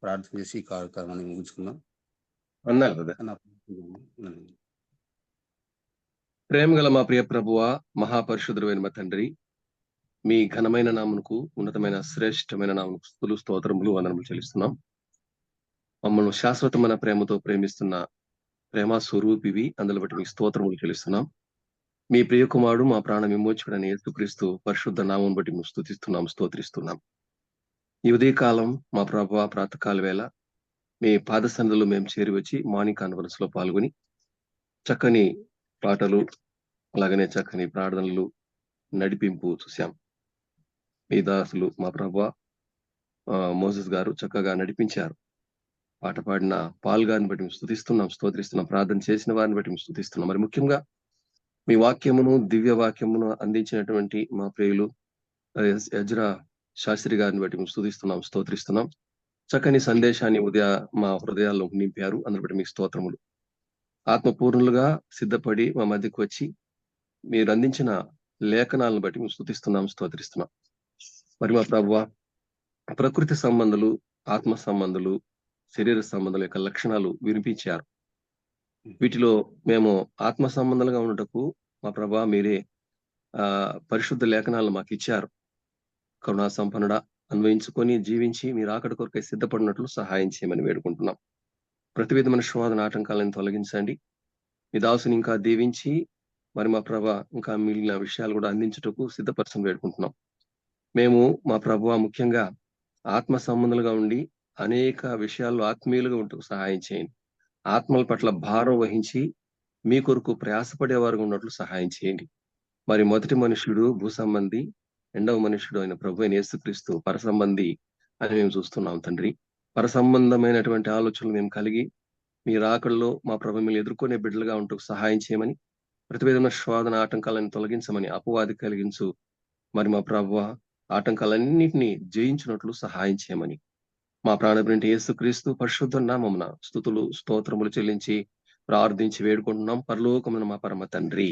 [SPEAKER 1] ప్రార్థన చేసి ఈ కార్యక్రమాన్ని ముగించుకుందాం.
[SPEAKER 7] ప్రేమ గల మా ప్రియ ప్రభువ, మహాపరిశుద్ధుడైన మా తండ్రి, మీ ఘనమైన నామమునకు ఉన్నతమైన శ్రేష్టమైన నామమునకు స్తుతులు స్తోత్రములు వందనములు చెల్లిస్తున్నాం. మమ్మల్ని శాశ్వతమైన ప్రేమతో ప్రేమిస్తున్న ప్రేమ స్వరూపివి, అందులో బట్టి మీకు స్తోత్రములు చెల్లిస్తున్నాం. మీ ప్రియకుమారుడు మా ప్రాణ విమోచకుడైన యేసుక్రీస్తు పరిశుద్ధ నామం బట్టి మేము స్తుతిస్తున్నాం, స్తోత్రిస్తున్నాం. ఈ ఉదయకాలం మా ప్రభువా ప్రాతకాల వేళ మీ పాదసన్నిధిలో మేము చేరి వచ్చి మార్నింగ్ కాన్ఫరెన్స్ లో పాల్గొని చక్కని పాటలు అలాగనే చక్కని ప్రార్థనలు నడిపింపు చూశాం. మీ దాసులు మా ప్రభువా మోసెస్ గారు చక్కగా నడిపించారు. పాట పాడిన పాల్ గారిని బట్టి మేము స్తుతిస్తున్నాం, స్తోత్రిస్తున్నాం. ప్రార్థన చేసిన వారిని బట్టి మేము స్తుతిస్తున్నాం. మరి ముఖ్యంగా మీ వాక్యమును, దివ్య వాక్యమును అందించినటువంటి మా ప్రియులు యజ్రా శాస్త్రి గారిని బట్టి మేము స్తుతిస్తున్నాం, స్తోత్రిస్తున్నాం. చక్కని సందేశాన్ని మా హృదయాల్లో నింపారు. అందులో బట్టి మీకు స్తోత్రములు. ఆత్మపూర్ణులుగా సిద్ధపడి మా మధ్యకు వచ్చి మీరు అందించిన లేఖనాలను బట్టి మేము స్తుతిస్తున్నాం, స్తోత్రిస్తున్నాం. మరి మా ప్రభువా ప్రకృతి సంబంధాలు, ఆత్మ సంబంధాలు, శరీర సంబంధాల యొక్క లక్షణాలు వినిపించారు. వీటిలో మేము ఆత్మ సంబంధాలుగా ఉండటకు మా ప్రభా మీరే పరిశుద్ధ లేఖనాలను మాకు ఇచ్చారు. కరుణా సంపన్నుడ అన్వయించుకొని జీవించి మీరు ఆకడి కొరకై సిద్ధపడినట్లు సహాయం చేయమని వేడుకుంటున్నాం. ప్రతి విధమైన శోధన ఆటంకాలను తొలగించండి. మీ దాసుని ఇంకా దీవించి మరి మా ప్రభా ఇంకా మిగిలిన విషయాలు కూడా అందించుటకు సిద్ధపరచని వేడుకుంటున్నాం. మేము మా ప్రభువా ముఖ్యంగా ఆత్మ సంబంధాలుగా ఉండి అనేక విషయాల్లో ఆత్మీయులుగా ఉంటూ సహాయం చేయండి. ఆత్మల పట్ల భారం వహించి మీ కొరకు ప్రయాసపడేవారుగా ఉన్నట్లు సహాయం చేయండి. మరి మొదటి మనుషుడు భూసంబంధి, రెండవ మనుషుడు అయిన ప్రభు అయిన యేసుక్రీస్తు పరసంబంధి అని మేము చూస్తున్నాం తండ్రి. పరసంబంధమైనటువంటి ఆలోచనలు మేము కలిగి మీ రాకడలో మా ప్రభు మీరు ఎదుర్కొనే బిడ్డలుగా ఉంటూ సహాయం చేయమని, ప్రతి విధమైన శోధన ఆటంకాలను తొలగించమని, అపవాది కలిగించు మరి మా ప్రభువా ఆటంకాలన్నింటినీ జయించినట్లు సహాయం చేయమని మా ప్రాణప్రింటి యేసుక్రీస్తు పరిశుద్ధ నామమున స్తుతులు స్తోత్రములు చెల్లించి ప్రార్థించి వేడుకుంటున్నాం. పరలోకమున మా పరమ తండ్రి,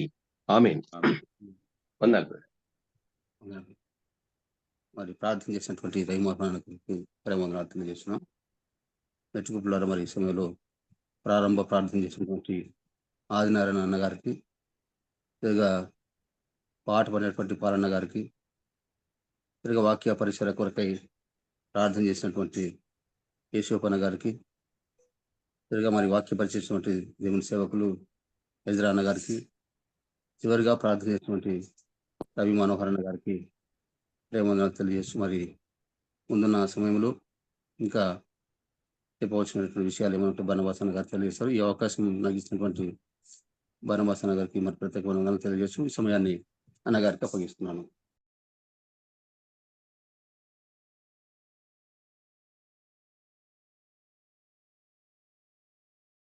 [SPEAKER 7] ఆమేన్. వందనాలు.
[SPEAKER 1] మరి ప్రార్థన చేసినటువంటి రైమోహనానికి ప్రేమను తెలియజేస్తున్నాం. మెచ్చుకుపులారా మరి ఈ సమయంలో ప్రారంభ ప్రార్థన చేసినటువంటి ఆదినారాయణ అన్న గారికి, తిరిగా పాట పడినటువంటి పాలన్న గారికి, తిరిగా వాక్య పరిసర కొరకై ప్రార్థన చేసినటువంటి కేశవపన్న గారికి, తిరిగా మరి వాక్య పరిచేసినటువంటి దేవుని సేవకులు యజ్రా అన్న గారికి, చివరిగా ప్రార్థన చేసినటువంటి రవి మనోహర్ అన్న గారికి ప్రేమను తెలియజేస్తూ మరి ముందున్న సమయంలో ఇంకా చెప్పవలసినటువంటి విషయాలు ఏమంటే బనవాసన గారు తెలియజేస్తారు. ఈ అవకాశం నాకు ఇచ్చినటువంటి బనవాసన గారికి మరి ప్రత్యేకమైన తెలియజేస్తూ ఈ సమయాన్ని అన్నగారికి అప్పగిస్తున్నాను.